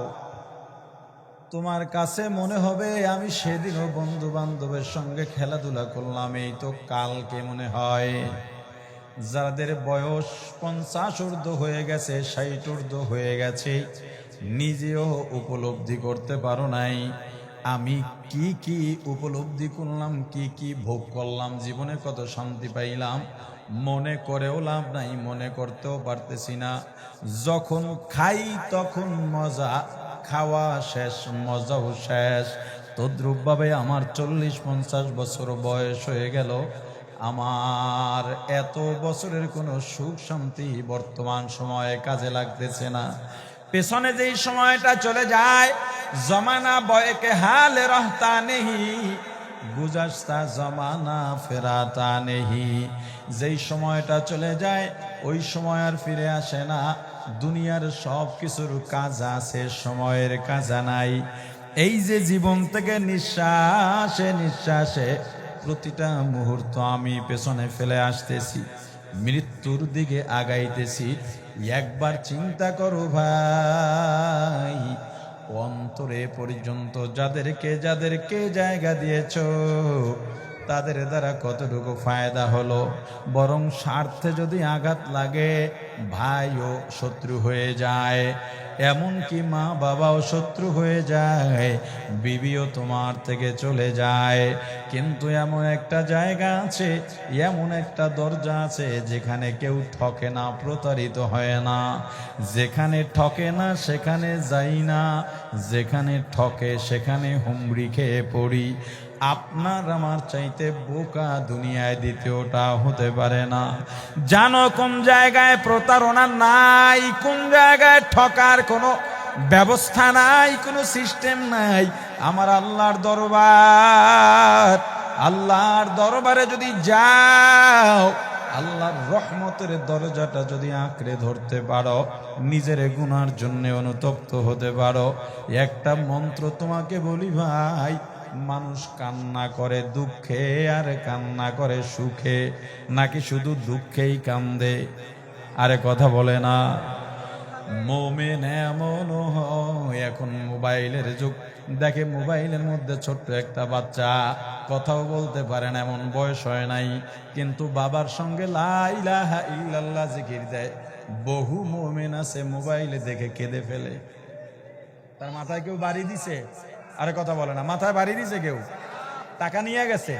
তোমার কাছে মনে হবে আমি সেদিনও বন্ধু বান্ধবের সঙ্গে খেলাধুলা করলাম, এই তো কালকে মনে হয়। যাদের বয়স 50 ঊর্ধ্ব হয়ে গেছে, 60 ঊর্ধ্ব হয়ে গেছে, নিজেও উপলব্ধি করতে পারো নাই আমি কি কি উপলব্ধি করলাম, কি কি ভোগ করলাম, জীবনে কত শান্তি পাইলাম। মনে করেও লাভ নাই, মনে করতেও পারতেছি না। যখন খাই তখন মজা, খাওয়া শেষ মজাও শেষ। তদ্রূপভাবে আমার 40-50 বছর বয়স হয়ে গেল, আমার এত বছরের কোনো সুখ শান্তি বর্তমান সময়ে কাজে লাগতেছে না। পেছনে যেই সময়টা চলে যায়, জমানা বয়কে হালে রহতা নেহি, গুজাস্তা জমানা ফেরাতা নেহি। যেই সময়টা চলে যায় ওই সময় আর ফিরে আসে না। দুনিয়ার সব কিছুর কাজ আছে, সময়ের কাজ নাই। এই যে জীবন থেকে নিঃশ্বাসে প্রতিটা মুহূর্ত আমি পেছনে ফেলে আসতেছি, মৃত্যুর দিকে আগাইতেছি। একবার চিন্তা করো ভাই, অন্তরে পর্যন্ত যাদেরকে জায়গা দিয়েছো তাদের দ্বারা কতটুকু ফায়দা হলো। বরং স্বার্থে যদি আঘাত লাগে ভাইও শত্রু হয়ে যায়, এমনকি মা বাবাও শত্রু হয়ে যায়, বিবিও তোমার থেকে চলে যায়। কিন্তু এমন একটা জায়গা আছে, এমন একটা দরজা আছে যেখানে কেউ ঠকে না, প্রতারিত হয় না। যেখানে ঠকে না সেখানে যাই না, যেখানে ঠকে সেখানে হুমড়ি খেয়ে পড়ি। আপনার আমার চাইতে বোকা দুনিয়ায় দ্বিতীয়টা হতে পারে না। জানো কোন জায়গায় প্রতারণা নাই, কোন জায়গায় ঠকার কোনো ব্যবস্থা নাই, কোনো সিস্টেম নাই? আমার আল্লাহর দরবারে যদি যাও, আল্লাহর রহমতের দরজাটা যদি আঁকড়ে ধরতে পারো, নিজের গুনার জন্য অনুতপ্ত হতে পারো, একটা মন্ত্র তোমাকে বলি ভাই, মানুষ কান্না করে দুঃখে আর কান্না করে সুখে, নাকি শুধু দুঃখেই কান্দে? আরে কথা বলে না। মোমেন এমন হয়, এখন মোবাইলের যুগ, দেখে মোবাইলের মধ্যে ছোট্ট একটা বাচ্চা কথাও বলতে পারে না, এমন বয়স হয় নাই, কিন্তু বাবার সঙ্গে লা ইলাহা ইল্লাল্লাহ জিকির দেয়। বহু মোমেন আছে মোবাইলে দেখে কেঁদে ফেলে। তার মাথায় কেউ বাড়ি দিছে? আরে কথা বলে না। মাথায় বাড়ি দিছে কেউ? টাকা নিয়ে গেছে?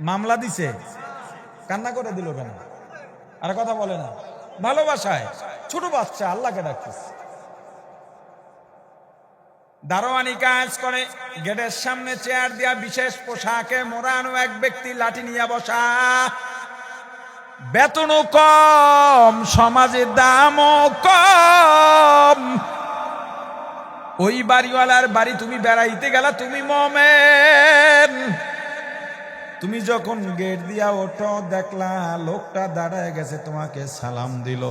মামলা দিছে? কান্না করে দিল কেন? আরে কথা বলে না। ভালোবাসায় ছোট বাচ্চা আল্লাহকে ডাকতেছে। দারোয়ানি কাজ করে, গেটের সামনে চেয়ার দিয়া বিশেষ পোশাকে মোড়ানো এক ব্যক্তি লাঠি নিয়ে বসা। বেতনও কম, সমাজের দামও কম। ওই বাড়িওয়ালার বাড়ি তুমি বেড়াইতে গেলা, তুমি মোমেন। তুমি যখন গেট দিয়া ওঠো, দেখলা লোকটা দাঁড়ায় গেছে, তোমাকে সালাম দিল।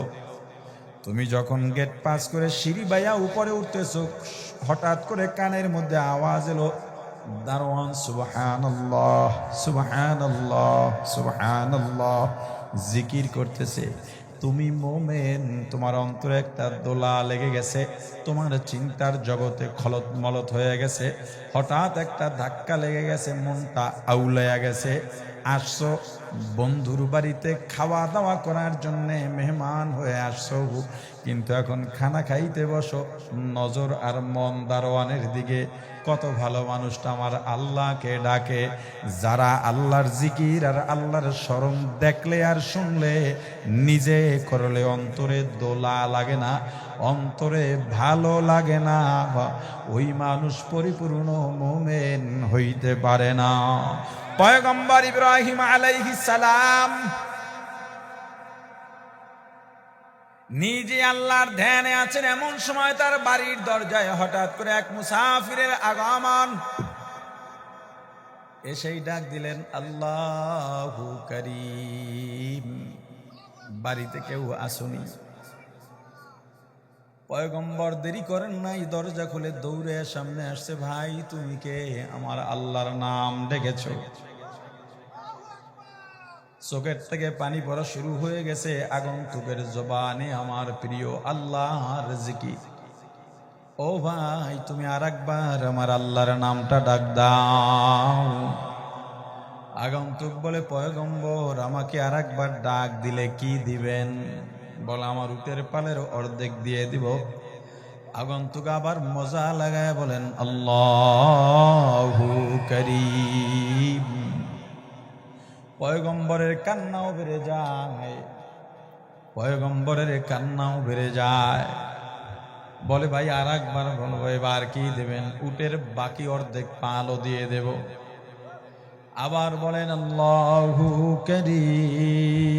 তুমি যখন গেট পাস করে সিঁড়ি বাইয়া উপরে উঠতেছো, হঠাৎ করে কানের মধ্যে আওয়াজ এলো, দারোয়ান সুবহানাল্লাহ সুবহানাল্লাহ সুবহানাল্লাহ জিকির করতেছে। তুমি মোমেন, তোমার অন্তরে একটা দোলা লেগে গেছে, তোমার চিন্তার জগতে খলত মলত হয়ে গেছে, হঠাৎ একটা ধাক্কা লেগে গেছে, মনটা আউলাইয়া গেছে। আসছো বন্ধুর বাড়িতে খাওয়া দাওয়া করার জন্যে, মেহমান হয়ে আসছো, কিন্তু এখন খানা খাইতে বসো, নজর আর মন দারোয়ানের দিকে। কত ভালো মানুষটা আমার আল্লাহকে ডাকে। যারা আল্লাহর জিকির আর আল্লাহর স্মরণ দেখলে আর শুনলে, নিজে করলে অন্তরে দোলা লাগে না, অন্তরে ভালো লাগে না, ওই মানুষ পরিপূর্ণ মুমিন হইতে পারে না। পয়গম্বর ইব্রাহিম আলাইহিস সালাম নিজে আল্লাহর ধ্যানে আছেন, এমন সময় তার বাড়ির দরজায় হঠাৎ করে এক মুসাফিরের আগমন। এসেই ডাক দিলেন আল্লাহু করিম। বাড়িতে কেউ আসুনি। পয়গম্বর দেরি করেন নাই, দরজা খুলে দৌড়ে সামনে আসছে। ভাই তুমি কে? আমার আল্লাহর নাম ডেকেছো। চোখের থেকে পানি পড়া শুরু হয়ে গেছে। আগন্তুকের জবানে আমার প্রিয় আল্লাহর জিকির। ও ভাই তুমি আরেকবার আমার আল্লাহর নামটা ডাক দাও। আগন্তুক বলে পয়গম্বর আমাকে আরেকবার ডাক দিলে কি দিবেন? বলে আমার উটের পালের অর্ধেক দিয়ে দিব। আগন্তুক আবার মজা লাগায় বলেন আল্লাহু করিম। পয়গম্বরের কান্নাও বেড়ে যায়, পয়গম্বরের কান্নাও বেড়ে যায়। বলে ভাই আর একবার বলবো, এবার কি দেবেন? উটের বাকি অর্ধেক পালও দিয়ে দেব। আবার বলেন আল্লাহু করিম।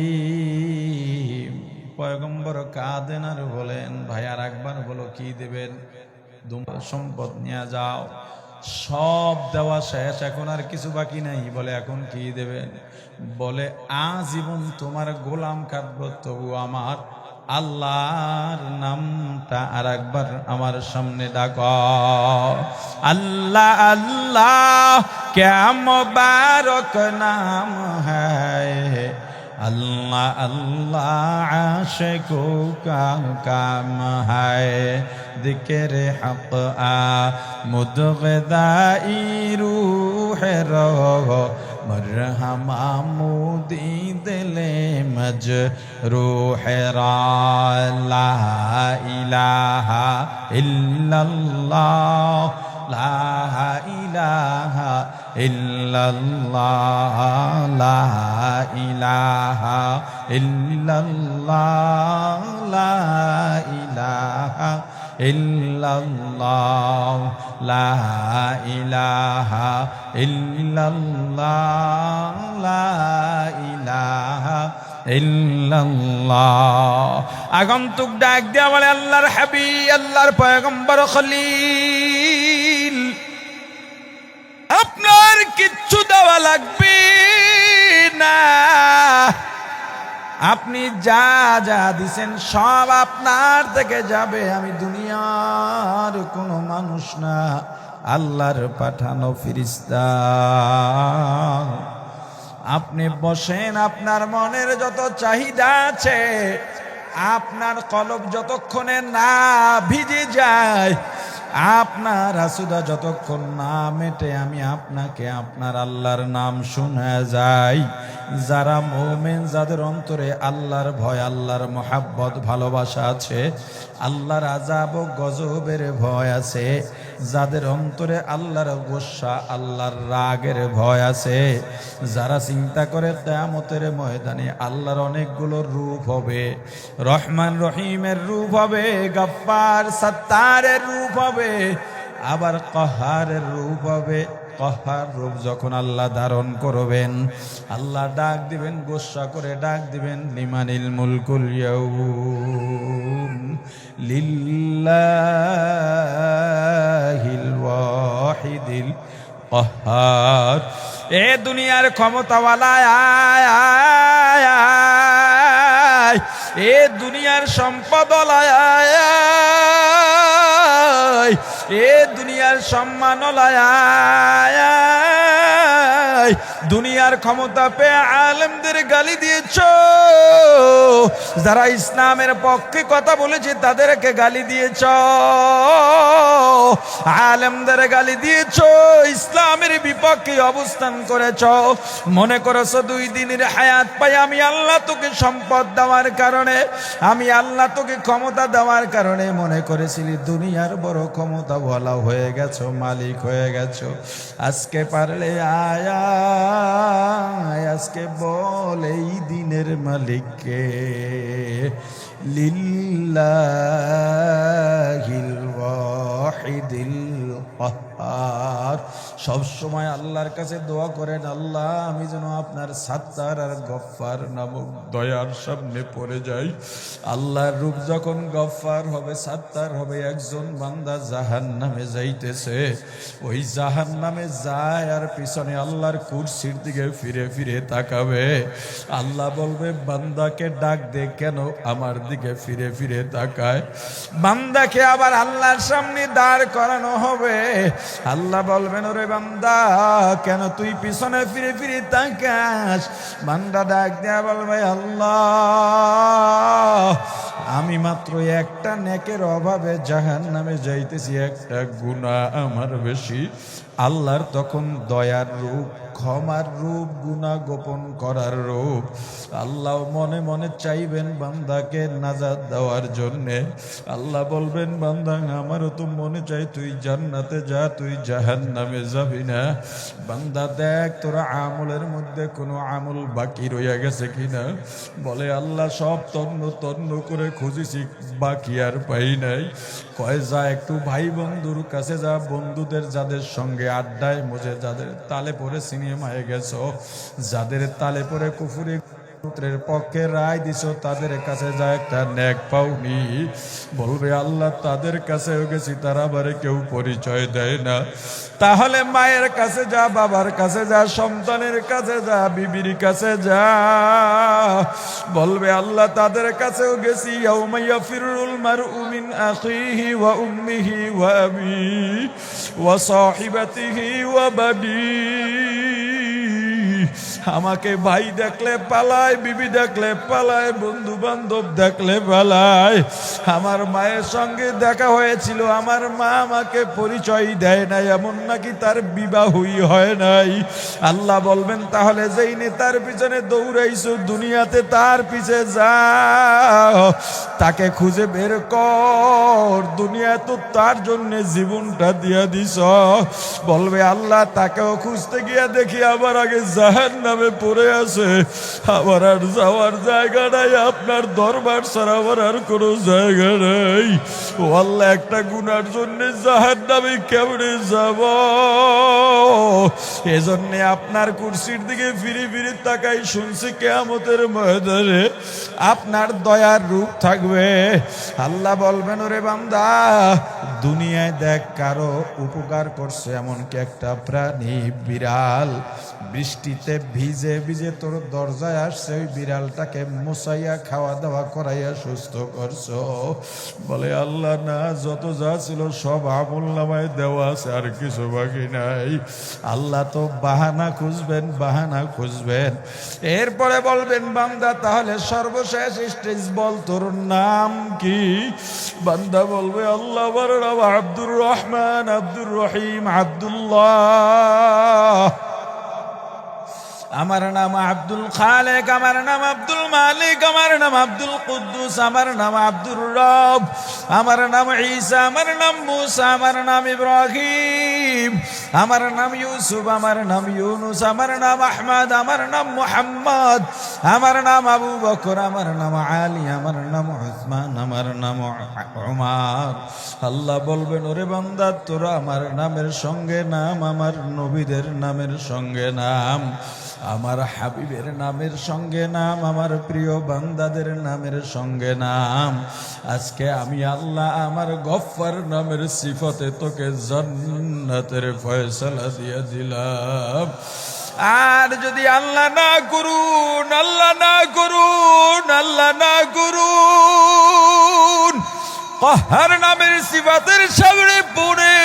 পয়গম্বর কাঁদেন আর বলেন ভাই আর একবার বলো কি দেবেন? সম্পদ নিয়ে যাও। সব দেওয়া শেষ, এখন আর কিছু বাকি নাই। বলে এখন কি দেবেন? বলে আজীবন তোমার গোলাম কাটব, তবু আমার আল্লাহর নামটা আর একবার আমার সামনে ডাকো। আল্লাহ আল্লাহ ক্যা মুবারক নাম হ্যায়, अल्लाह अल्लाह आशिकों का काम है। जिक्र हक़ मुदग़दाई रूह रो, मरहमा मुदी दिले मजरूह रा। ला इलाहा इल्लल्लाह, ला इलाहा इल्लल्लाह, ला इलाहा इल्लल्लाह, ला इलाहा इल्लल्लाह, ला इलाहा इल्लल्लाह, ला इलाहा ইল্লাল্লাহ। আগন্তুক ডাক দেয়া বলে আল্লাহর হাবিব, আল্লাহর পয়গম্বর খলিল, আপনার কিচ্ছু দেওয়া লাগবে না। আপনি যা যা দিছেন সব আপনার থেকে যাবে। আমি দুনিয়ার কোনো মানুষ না, আল্লাহর পাঠানো ফেরেশতা। আপনি বসেন, আপনার মনের যত চাহিদা আছে, আপনার কলব যতক্ষণে না ভিজে যায়, আপনার আসুদা যতক্ষণ না মেটে, আমি আপনাকে আপনার আল্লাহর নাম শোনা যাই। যারা মুমিন, যাদের অন্তরে আল্লাহর ভয়, আল্লাহর মোহাব্বত ভালোবাসা আছে, আল্লাহর আযাব ও গজবের ভয় আছে, যাদের অন্তরে আল্লাহর গোসা, আল্লাহর রাগের ভয় আছে, যারা চিন্তা করে কিয়ামতের ময়দানে আল্লাহর অনেকগুলো রূপ হবে, রহমান রহিমের রূপ হবে, গফফার সত্তারের রূপ হবে, আবার কহারের রূপ হবে। কহার রূপ যখন আল্লাহ ধারণ করবেন, আল্লাহ ডাক দিবেন, গোসা করে ডাক দিবেন, লিমানিল মুলকুল ইয়াউম লিল্লাহিল ওয়াহিদিল কহার। এ দুনিয়ার ক্ষমতাওয়ালা আয়, এ দুনিয়ার সম্পদওয়ালা আয়, এ দুনিয়ার সম্মানওয়ালা আয়। দুনিয়ার ক্ষমতা পেয়ে আলেমদের গালি দিয়েছ, যারা ইসলামের পক্ষে কথা বলেছে তাদেরকে গালি দিয়েছ, আলেমদের গালি দিয়েছ, ইসলামের বিপক্ষে অবস্থান করেছ। মনে করেছ 2 দিনের হায়াত পাই আমি আল্লাহ তোকে সম্পদ দেওয়ার কারণে, আমি আল্লাহ তোকে ক্ষমতা দেওয়ার কারণে মনে করেছিলি দুনিয়ার বড় ক্ষমতা বলা হয়ে গেছো, মালিক হয়ে গেছো। আজকে পারলে আয়া, আজকে বল এই দিনের মালিককে। লিল্লাহিল ওয়াহিদিল কহার। সব সময় আল্লাহর কাছে দোয়া করেন, আল্লাহ আমি যেন আপনার সাত্তার আর গফফার নামক দয়ার সামনে পড়ে যাই। আল্লাহর রূপ যখন গফফার হবে, সাত্তার হবে, একজন বান্দা জাহান্নামে যাইতেছে, ওই জাহান্নামে যায় আর পিছনে আল্লাহর কুরসির দিকে ফিরে ফিরে তাকাবে। আল্লাহ বলবে, বান্দাকে ডাক দে, কেন আমার দিকে ফিরে ফিরে তাকায়? বান্দাকে আবার আল্লাহর সামনে দাঁড় করানো হবে। আল্লাহ বলবেন, ওরে বান্দা কেন তুই পিছনে ফিরে ফিরে তাকাস? বান্দা ডাক দেয়া বলবে, আল্লাহ আমি মাত্র একটা নেকের অভাবে জাহান্নামে যাইতেছি, একটা গুনাহ আমার বেশি। আল্লাহর তখন দয়ার রূপ, ক্ষমার রূপ, গুনাহ গোপন করার রূপ। আল্লাহ মনে মনে চাইবেন বান্দাকে নাজাত দেওয়ার জন্যে। আল্লাহ বলবেন, বান্দা আমারও তো মনে চাই তুই জান্নাতে যা, তুই জাহান্নামে যাবি না। বান্দা দেখ তোরা আমলের মধ্যে কোনো আমল বাকি রইয়া গেছে কিনা। বলে, আল্লাহ সব তন্ন তন্ন করে খুঁজেছি, বাকি আর পাই নাই। কয়, যা একটু ভাই বন্ধুর কাছে যা, বন্ধুদের যাদের সঙ্গে আড্ডায় মজে, যাদের তালে পরে সিনেমায় গেছো, যাদের তালে পরে কুফুরি পুত্রের পক্ষে রায় দিছো, তাদের কাছে যা, একটা নেক পাওনি। বলবে, আল্লাহ তাদের কাছেও গেছি, তারা আবার কেউ পরিচয় দেয় না। তাহলে মায়ের কাছে যা, বাবার কাছে যা, সন্তানের কাছে যা, বিবির কাছে যা। বলবে, আল্লাহ তাদের কাছেও গেছি। ইয়াউমা ইয়াফিরুল মারউ মিন আখিহি ওয়া উম্মিহি ওয়া আবিহি ওয়া সাহিবাতিহি ওয়া বানিহি। আমাকে ভাই দেখলে পালায়, বিবি দেখলে পালায়, বন্ধু বান্ধব দেখলে পালায়। আমার মায়ের সঙ্গে দেখা হয়েছিল, আমার মা আমাকে পরিচয় দেয় নাই, এমন নাকি তার বিবাহই হয় নাই। আল্লাহ বলবেন, তাহলে যেই নেতার পিছনে দৌড়াইছো দুনিয়াতে, তার পিছে যাও, তাকে খুঁজে বের কর। দুনিয়ায় তো তার জন্য জীবনটা দিয়া দিছ। বলবে, আল্লাহ তাকেও খুঁজতে গিয়া দেখি আবার আগে জাহান্নামে পড়ে আছে, আবার আর যাওয়ার জায়গা নাই, আপনার দরবার ছাড়া আবার আর কোনো জায়গা নাই। ও আল্লাহ, একটা গুনার জন্য জাহান্নামে কেমনে যাব? এজন্য আপনার কুরসির দিকে ফিরে ফিরে তাকাই, শুনছি কিয়ামতের ময়দানে আপনার দয়ার রূপ থাকবে। আল্লাহ বলবেন, ওরে বান্দা দুনিয়ায় দেখ কারো উপকার করছে, এমনকি একটা প্রাণী বিড়াল বৃষ্টিতে ভিজে ভিজে তোর দরজায় আসছে, ওই বিড়ালটাকে মুছাইয়া খাওয়া দাওয়া করাইয়া সুস্থ করছো। বলে, আল্লাহ না, যত যা ছিল সব আমল নামায় দেওয়া আছে, আর কিছু বাকি নাই। আল্লাহ তো বাহানা খুঁজবেন, বাহানা খুঁজবেন। এরপরে বলবেন, বান্দা তাহলে সর্বশেষ স্টেজ বল, তোর নাম কি? বান্দা বলবে, আল্লাহ আমার নাম আব্দুর রহমান, আব্দুর রহিম, আব্দুল্লাহ। আমার নাম আব্দুল খালেক, আমার নাম আব্দুল মালিক, আমার নাম আব্দুল কুদ্দুস, আমার নাম আব্দুর রব, আমার নাম ঈসা, আমার নাম মুসা, আমার নাম ইব্রাহিম, আমার নাম ইউসুফ, আমার নাম ইউনুস, আমার নাম আহমদ, আমার নাম মুহাম্মদ, আমার নাম আবু বকর, আমার নাম আলী, আমার নাম উসমান, আমার নাম উমার। আল্লাহ বলবেন, ওরে বান্দা তোরা আমার নামের সঙ্গে নাম, আমার নবীদের নামের সঙ্গে নাম, আমার হাবিবের নামের সঙ্গে নাম, আমার প্রিয় বান্দাদের নামের সঙ্গে নাম। আজকে আমি আল্লাহ আমার গফফার নামের সিফতে তোকে জান্নাতের ফয়সালা দিয়ে দিলাম। আর যদি আল্লাহ না করুন, আল্লাহ না করুন, আল্লাহ না করুন, কহার নামের সিফাতের সামনে পড়ে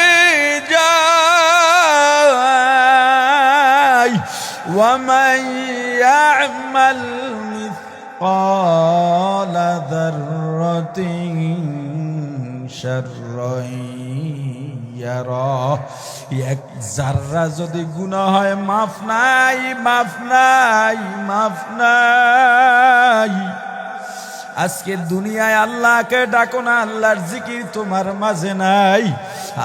যায়, ومن يعمل مثقال ذرة شرا يره। এক জাররা যদি গুনাহ হয়, মাফ নাই, মাফ নাই, মাফ নাই। আজকে দুনিয়ায় আল্লাহকে ডাকো না, আল্লাহর জিকির তোমার মাঝে নাই।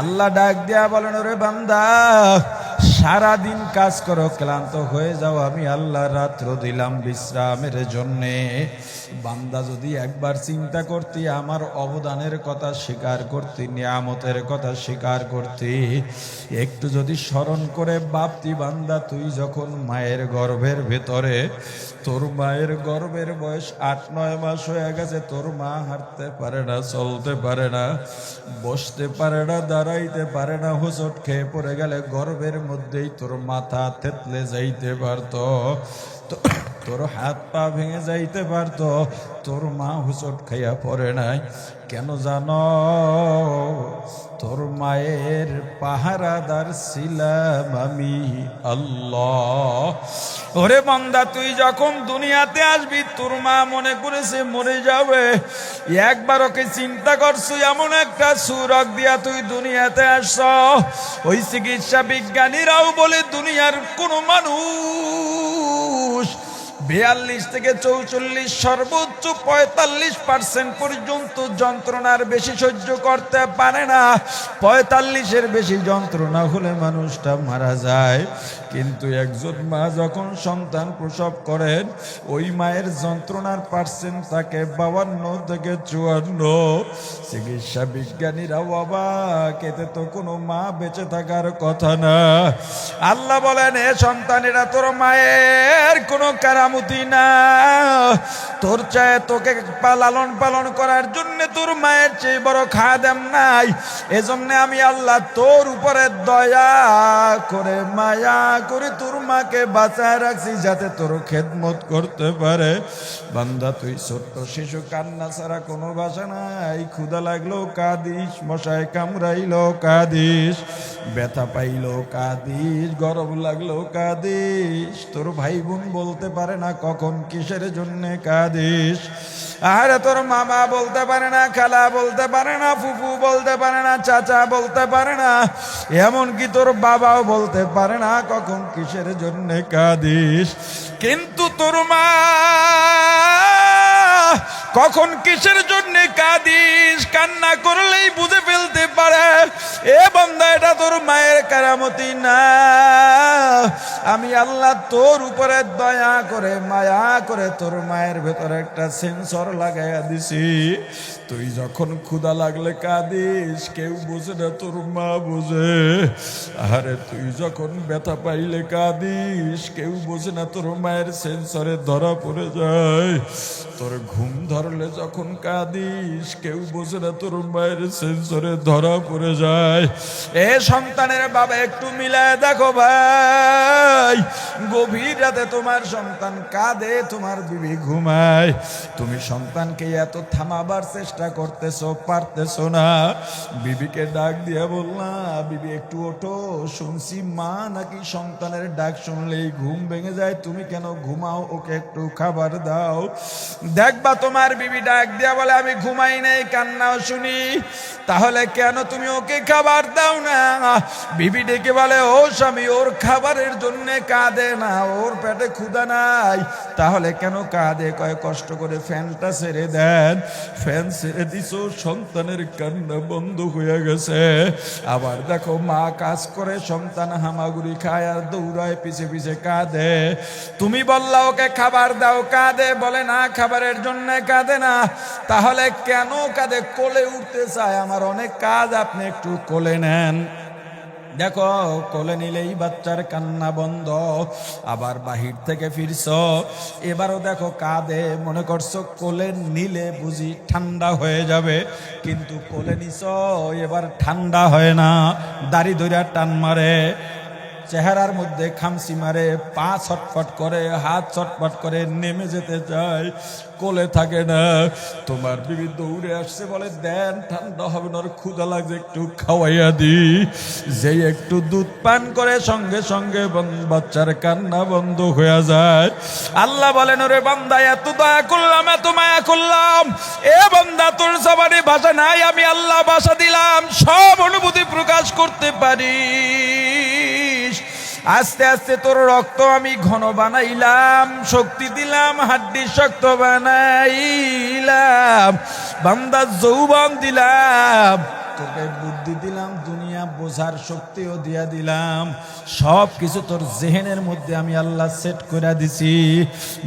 আল্লাহ ডাক দেয়া বলেন, ওরে বান্দা সারা দিন কাজ করো, ক্লান্ত হয়ে যাও, আমি আল্লাহ রাত্র দিলাম বিশ্রামের জন্যে। বান্দা যদি একবার চিন্তা করতি, আমার অবদানের কথা স্বীকার করতি, নিয়ামতের কথা স্বীকার করতি, একটু যদি স্মরণ করে ভাবতি, বান্দা তুই যখন মায়ের গর্ভের ভেতরে, তোর মায়ের গর্ভের বয়স 8-9 মাস হয়ে গেছে, তোর মা হাঁটতে পারে না, চলতে পারে না, বসতে পারে না, দাঁড়াইতে পারে না, হোঁচট খেয়ে পড়ে গেলে গর্ভের মধ্যেই তোর মাথা থেতলে যাইতে পারতো, তোর হাত পা ভেঙে যাইতে পারতো, তোর মা হোঁচট খাইয়া পড়ে নাই কেন জানো? তোর মায়ের পাহারাদার ছিলাম আমি আল্লাহ। ওরে বান্দা, তুই যখন দুনিয়াতে আসবি, তোর মা মনে করেছে মরে যাবে, একবার ওকে চিন্তা করছো, এমন একটা সুরক দিয়া তুই দুনিয়াতে আসছ। ওই চিকিৎসা বিজ্ঞানীরাও বলে দুনিয়ার কোন মানুষ 42 থেকে 44, সর্বোচ্চ 45% পর্যন্ত যন্ত্রণার বেশি সহ্য করতে পারে না। 45-এর বেশি যন্ত্রণা হলে মানুষটা মারা যায়। কিন্তু একজন মা যখন সন্তান প্রসব করেন, ওই মায়ের যন্ত্রণার পার্সেন্ট থাকে 52 থেকে 54। চিকিৎসা বিজ্ঞানীরা অবাক, এতে তো কোনো মা বেঁচে থাকার কথা না। আল্লাহ বলেন, এ সন্তানেরা তোর মায়ের কোনো কারামতি না, তোর চায় তোকে লালন পালন করার জন্য তোর মায়ের চেয়ে বড় খাদেম নাই। এজন্য আমি আল্লাহ তোর উপরে দয়া করে মায়া করে তোর মাকে বাঁচায় রাখছি, যাতে তোর খেদমত করতে পারে। বান্দা, তুই ছোট্ট শিশু, কান্না ছাড়া কোনো ভাষা নাই। ক্ষুধা লাগলো কাঁদিস, মশায় কামড়াইলো কাঁদিস, ব্যথা পাইলো কাঁদিস, গরম লাগলো কাঁদিস। তোর ভাই বোন বলতে পারে না কখন কিসের জন্য কাঁদিস। আরে তোর মামা বলতে পারে না, খালা বলতে পারে না, ফুফু বলতে পারে না, চাচা বলতে পারে না, এমনকি তোর বাবাও বলতে পারে না কখন কিসের জন্য কাঁদিস। কিন্তু তোর মা কখন কিসের জন্য কাঁদিস, কান্না করলেই বুঝে ফেলতে পারে। এ বান্দা, এটা তোর মায়ের কারামতি না, আমি আল্লাহ তোর উপরে দয়া করে মায়া করে তোর মায়ের ভেতরে একটা সেন্সর লাগাইয়া দিছি। তুই যখন ক্ষুধা লাগলে কাঁদিস, কেউ বোঝে না, তোর মা বোঝে। আরে তুই যখন ব্যথা পাইলে কাঁদিস, কেউ বোঝে না, তোর মায়ের সেন্সরে ধরা পড়ে যায়। তোর ঘুম ধরলে যখন কাঁদিস, কেউ বোঝে না, তোর মায়ের সেন্সরে ধরা পড়ে যায়। এ সন্তানের বাবা, একটু মিলায় দেখো ভাই, গভীর রাতে তোমার সন্তান কাঁদে, তোমার বিবি ঘুমায়, তুমি সন্তানকে এত থামাবার চেষ্টা করতেছো, পারতেছো না। বিবিকে ডাক দিয়া বললাম, বিবি একটু ওঠো, শুনছি মা নাকি সন্তানের ডাক শুনলেই ঘুম ভেঙে যায়, তুমি কেন ঘুমাও, ওকে একটু খাবার দাও। দেখবা তোমার বিবি ডাক দিয়া বলে, আমি ঘুমাই নাই, কান্নাও শুনি, তাহলে কেন তুমি ওকে খাবার দাও না? বিবি ডেকে বলে, ও স্বামী, ওর খাবারের জন্য কাঁদে না, ওর পেটে ক্ষুধা নাই, তাহলে কেন কাঁদে? কয়, কষ্ট করে ফ্যানটা ছেড়ে দেন। ফ্যান ছেড়ে দিছো, সন্তানের কান্না বন্ধ হয়ে গেছে। আবার দেখো, মা কাজ করে, সন্তান হামাগুড়ি খায় আর দৌড়ায় পিছে পিছে কাঁদে। তুমি বললা ওকে খাবার দাও, কাঁদে, বলে না খাবারের জন্য কাঁদে না, তাহলে কেন কাঁদে? কোলে উঠতে চায়, আমার অনেক কাজ, আপনি একটু কোলে নেন। দেখো, কোলে নিলেই বাচ্চার কান্না বন্ধ। আবার বাহির থেকে ফিরছ, এবারও দেখো কাঁদে, মনে করছো কোলে নিলে বুঝি ঠান্ডা হয়ে যাবে, কিন্তু কোলে নিছ, এবার ঠান্ডা হয় না, দাড়ি ধরে টান মারে, চেহারার মধ্যে খামসি মারে, পা ছটফট করে, হাত ছটফট করে, নেমে যেতে চায়, কোলে থাকে না। তোমার বিবি দৌড়ে আসছে, বলে, দেন, ঠান্ডা হবে না, ক্ষুধা লাগছে, একটু খাওয়াইয়া দি। যেই একটু দুধ পান করে, সঙ্গে সঙ্গে বাচ্চার কান্না বন্ধ হয়ে যায়। আল্লাহ বলেন, ওরে বান্দা, এত দয়া করলাম, এত মায়া করলাম, এ বান্দা তোর জবানে ভাষা নাই, আমি আল্লাহ ভাষা দিলাম, সব অনুভূতি প্রকাশ করতে পারি। আস্তে আস্তে তোর রক্ত আমি ঘন বানাইলাম, শক্তি দিলাম, হাড্ডি শক্ত বানাইলাম, বান্দা যৌবন দিলাম, তোকে বুদ্ধি দিলাম, দুনিয়া বোঝার শক্তিও দিয়া দিলাম, সব কিছু তোর জেহেনের মধ্যে আমি আল্লাহ সেট করে দিছি।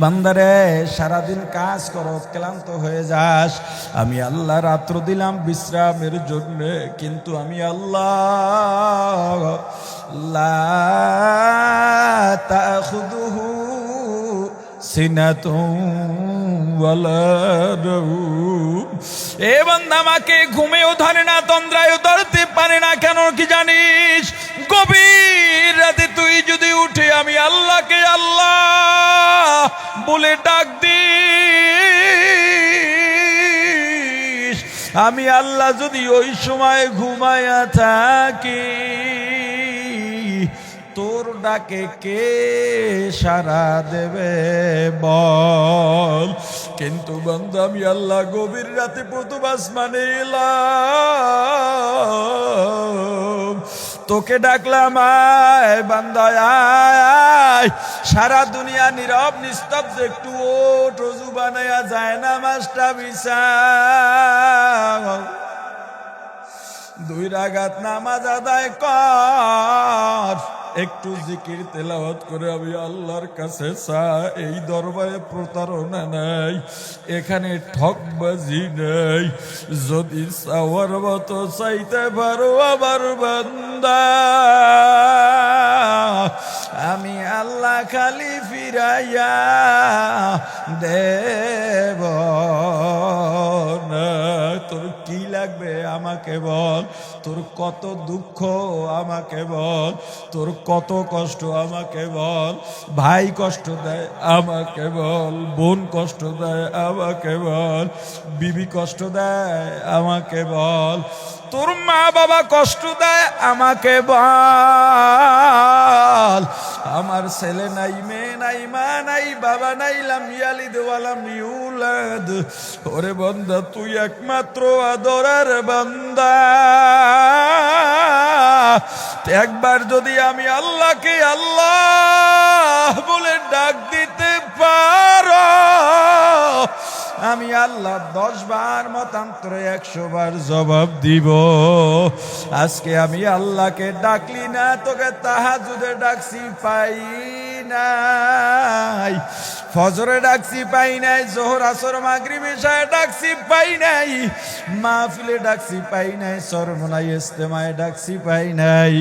বান্দারে সারাদিন কাজ করো, ক্লান্ত হয়ে যাস, আমি আল্লাহ রাত্র দিলাম বিশ্রামের জন্য, কিন্তু আমি আল্লাহ লা তাখুযুহু সিনাতুন ওয়ালা নাওম। এ বান্দা, আমাকে ঘুমেও ধরে না, তন্দ্রায়ও ধরতে পারে না, কেন কি জানিস? গভীর রাতে তুই যদি উঠে আমি আল্লাহকে আল্লাহ বলে ডাক দিস, আমি আল্লাহ যদি ওই সময় ঘুমায়া থাকি, তোর ডাকে কে সাড়া দেবে বল? কিন্তু বান্দা, আমি আল্লাহ গভীর রাতে প্রথম আসমানে এলাম, তোকে ডাকলাম, আয় বান্দা আয়। সারা দুনিয়া নীরব নিস্তব্ধ, একটু ওঠ, ওযু বানায়া যায় না মাসটা বিছা, 2 রাকাত নামাজ আদায় কর, একটু জিকির তেলাওয়াত করে আমি আল্লাহর কাছে চা। এই দরবারে প্রতারণা নাই, এখানে ঠকবাজি নাই, যদি চাওয়ার মতো চাইতে পারো আমার বান্দা, আমি আল্লাহ খালি ফিরাইয়া দেব না। তোর কি লাগবে আমাকে বল, তোর কত দুঃখ আমাকে বল, তোর কত কষ্ট আমাকে বল, ভাই কষ্ট দেয় আমাকে বল, বোন কষ্ট দেয় আমাকে বল, বিবি কষ্ট দেয় আমাকে বল, তোর মা বাবা কষ্ট দেয় আমাকে বল, আমার ছেলে নাই, মেয়ে নাই, মা নাই, বাবা নাই, লাম ইয়ালিদ ওয়ালাম ইউলাদ। ওরে বান্দা, তুই একমাত্র আদরের বান্দা, একবার যদি আমি আল্লাহকে আল্লাহ বলে ডাক দিতে পারো, আমি আল্লাহ 10 বার মতান্তরে 100 বার জবাব দিব। আজকে আমি আল্লাহকে ডাকলি না, তোকে তাহাজ্জুদে ডাকছি পাই নাই, ফজরে ডাকছি পাই নাই, জোহর আসর মাগরিব ইশায় ডাকছি পাই নাই, মাহফিলে ডাকছি পাই নাই, সরমনাই ইজতেমায় ডাকছি পাই নাই।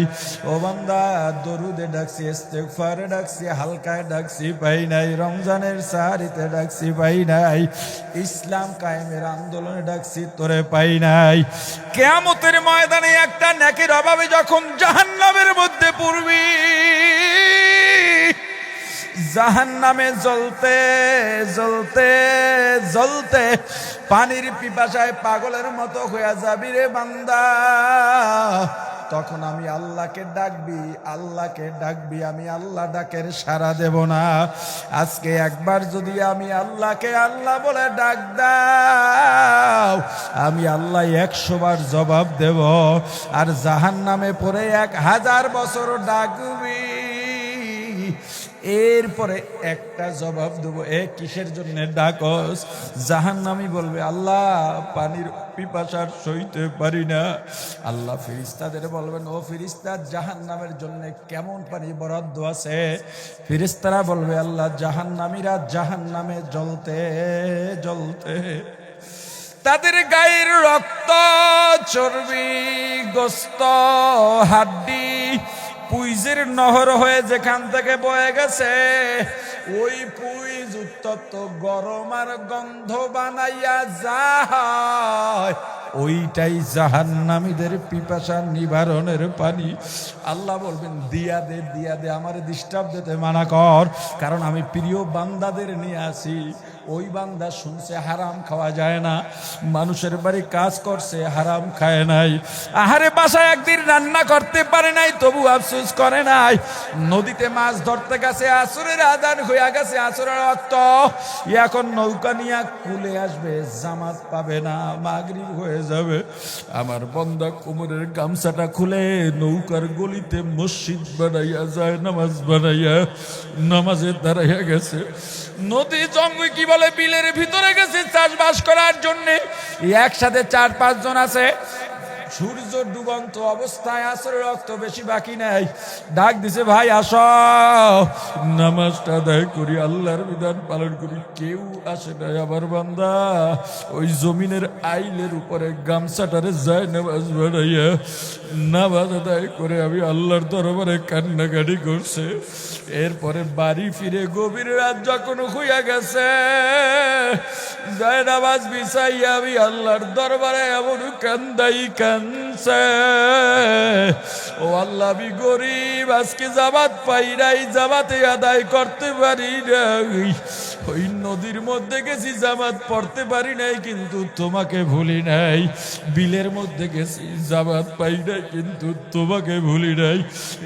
ও বান্দা, দরুদে ডাকছি, ইস্তেগফারে ডাকছি, হালকায় ডাকছি পাই নাই, রমজানের সাহারিতে ডাকছি পাই নাই, ইসলাম কায়েমের আন্দোলনে ডাকছি তোরে পাই নাই। কিয়ামতের ময়দানে একটা নেকির অভাবে যখন জাহান্নামের মধ্যে পড়বি, জাহান্নামে জ্বলতে জ্বলতে জ্বলতে পানির পিপাসায় পাগলের মতো হয়ে যাবি রে বান্দা, তখন আমি আল্লাহকে ডাকবি, আল্লাহকে ডাকবি, আমি আল্লাহ ডাকের সাড়া দেব না। আজকে একবার যদি আমি আল্লাহকে আল্লাহ বলে ডাক দাও, আমি আল্লাহ 100 বার জবাব দেব, আর জাহান্নামে পড়ে 1000 বছর ডাকবি, এরপরে একটা জবাব দেবো, এ কিসের জন্য ডাকস? জাহান্নামী বলবে, আল্লাহ পানির পিপাসার সইতে পারি না। আল্লাহ ফেরেশতাদের বলবেন, ও ফেরেশতা, জাহান্নামের জন্য কেমন পানি বরাদ্দ আছে? ফেরেশতারা বলবে, আল্লাহ জাহান্নামীরা জাহান্নামে জ্বলতে জ্বলতে তাদের গায়ের রক্ত, চর্বি, গোস্ত, হাড্ডি পুইজের নহর হয়ে যেখান থেকে বয়ে গেছে, ওই পুইজ উত্তপ্ত গরম আর গন্ধ বানাইয়া যা হয়, ওইটাই জাহান্নামীদের পিপাসা নিবারণের পানি। আল্লাহ বলবেন, দিয়া দে, দিয়া দে, আমার ডিস্টার্ব দিতে মানা কর, কারণ আমি প্রিয় বান্দাদের নিয়ে আসি। ওই বান্দা শুনছে হারাম খাওয়া যায় না, মানুষের বাড়ি কাজ করছে, হারাম খায় নাই, আহারে বাসায় একদিন রান্না করতে পারে নাই, তবু আফসোস করে নাই, নদীতে মাছ ধরতে গেছে, আসরের আজান হইয়া গেছে, আসরের ওয়াক্ত, এখন নৌকা নিয়ে কুলে আসবে, জামাত পাবে না, মাগরিব হয়ে যাবে, আমার বান্দা কোমরের গামছাটা খুলে নৌকার গলিতে মসজিদ বানাইয়া যায়, নামাজ বানাইয়া নামাজে দাঁড়াইয়া গেছে। নদী জঙ্গল কি বলে, বিলের ভিতরে গেছে চাষবাস করার জন্য, একসাথে 4-5 জন আছে, সূর্য ডুবন্ত অবস্থায় আসরের রক্ত বেশি বাকি নাই, ডাক দিছে ভাই আস নামাজটা আদায় করি, আল্লাহর বিধান পালন করি। কেউ আসে নাই। আমার বান্দা ওই জমিনের আইলের উপরে গামছাটারে যায় নামাজ বাড়াইয়া নামাজ আদায় করে আমি আল্লাহর দরবারে কান্নাকাটি করছে। এরপরে বাড়ি ফিরে গভীর রাত যখন হইয়া গেছে, যায় নামাজ বিছাইয়া আমি আল্লাহর দরবারে এমন কান্দছে, ও আল্লাহ আমি গরিব, আজকে জামাত পাই নাই, জামাতে আদায় করতে পারি নাই। ওই নদীর মধ্যে গেছি, জামাত পড়তে পারি নাই, কিন্তু তোমাকে ভুলি নাই। বিলের মধ্যে গেছি, জামাত পাই নাই, কিন্তু তোমাকে ভুলি নাই।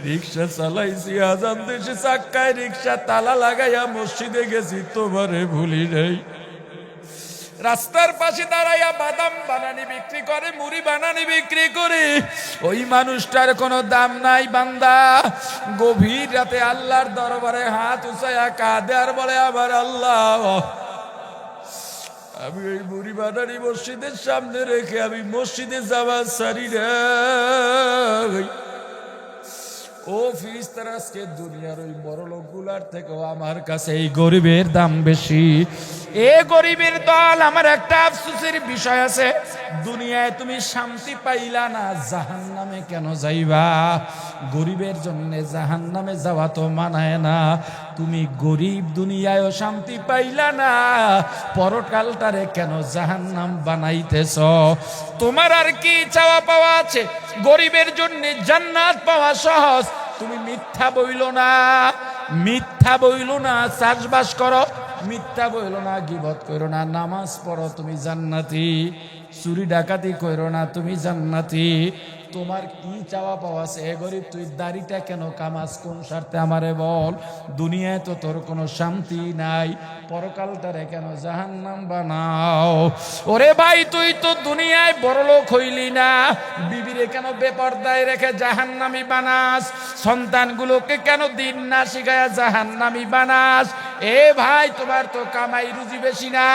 রিক্সা চালাইছি, আজান দেশে চাক্কায় রিক্সা তালা লাগাইয়া মসজিদে গেছি, তোমারে ভুলি নাই। রাস্তার পাশে দাঁড়াইয়া বাদাম বানানি বিক্রি করে, মুড়ি বানানি বিক্রি করে, ওই মানুষটার কোনো দাম নাই। বান্দা গভীর রাতে আল্লাহর দরবারে হাত উঁচাইয়া কাঁদে আর বলে, আবার আল্লাহ, আমি ওই মুড়ি বানানি মসজিদের সামনে রেখে আমি মসজিদে যাওয়া সারি নাই। ও ফিরিস্তারা, আজকে দুনিয়ার ওই বড় লোকগুলার থেকেও আমার কাছে এই গরিবের দাম বেশি। এ গরিবের দল, আমার একটা আফসোসের বিষয় আছে, দুনিয়ায় তুমি শান্তি পাইলা না, জাহান্নামে কেন যাইবা? গরিবের জন্য জাহান্নামে যাওয়া তো মানায় না। তুমি গরিব, দুনিয়ায়ও শান্তি পাইলা না, পরকালটারে কেন জাহান্নাম বানাইতেছ? তোমার আর কি চাওয়া পাওয়া আছে? গরিবের জন্য জান্নাত পাওয়া সহজ। তুমি মিথ্যা বইলো না, মিথ্যা বইলো না, চাষবাস করো, মিথ্যা বইলো না, গীবত করো না, নামাজ পড়ো, তুমি জান্নাতি। চুরি ডাকাতি করো না, তুমি জান্নাতি। তোমার কি চাওয়া পাওয়া আছে? এ গরিব, তুই দাড়িটা কেন কামাস? কোন স্বার্থে আমারে বল? দুনিয়ায় তো তোর কোনো শান্তি নাই, পরকালটারে কেন জাহান্নাম বানাও? ওরে ভাই, তুই তো দুনিয়ায় বড় লোক হইলি না, বিবিরে কেন বেপরদায় রেখে জাহান্নামি বানাস? সন্তানগুলোকে কেন দিন না শিখায়া জাহান্নামি বানাস? এ ভাই, তোমার তো কামাই রুজি বেশি না,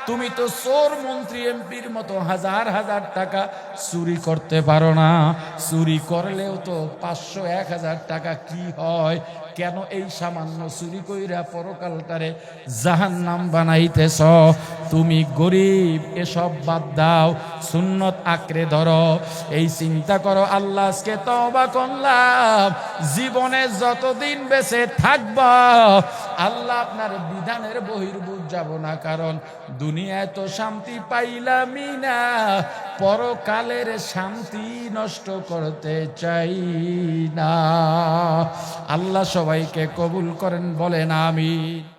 তুমি তো চোর মন্ত্রী এমপির মতো হাজার হাজার টাকা চুরি করতে পারো না। চুরি করলেও তো 500-1000 টাকা কি হয়? কেন এই সামান্য চুরি কইরা পরকালটারে জাহান্নাম বানাইতেছ? তুমি গরিব, এসব বাদ দাও, সুন্নত আঁকড়ে ধরো, এই চিন্তা করো, আল্লাহ আজকে তওবা করলাম, জীবনে যতদিন বেঁচে থাকব আল্লাহ আপনার বিধানের বহির্ভূত যাব না, কারণ দুনিয়ায় তো শান্তি পাইলামই না, পরকালের শান্তি নষ্ট করতে চাই না। আল্লাহ সবাইকে কবুল করেন, বলেন আমিন।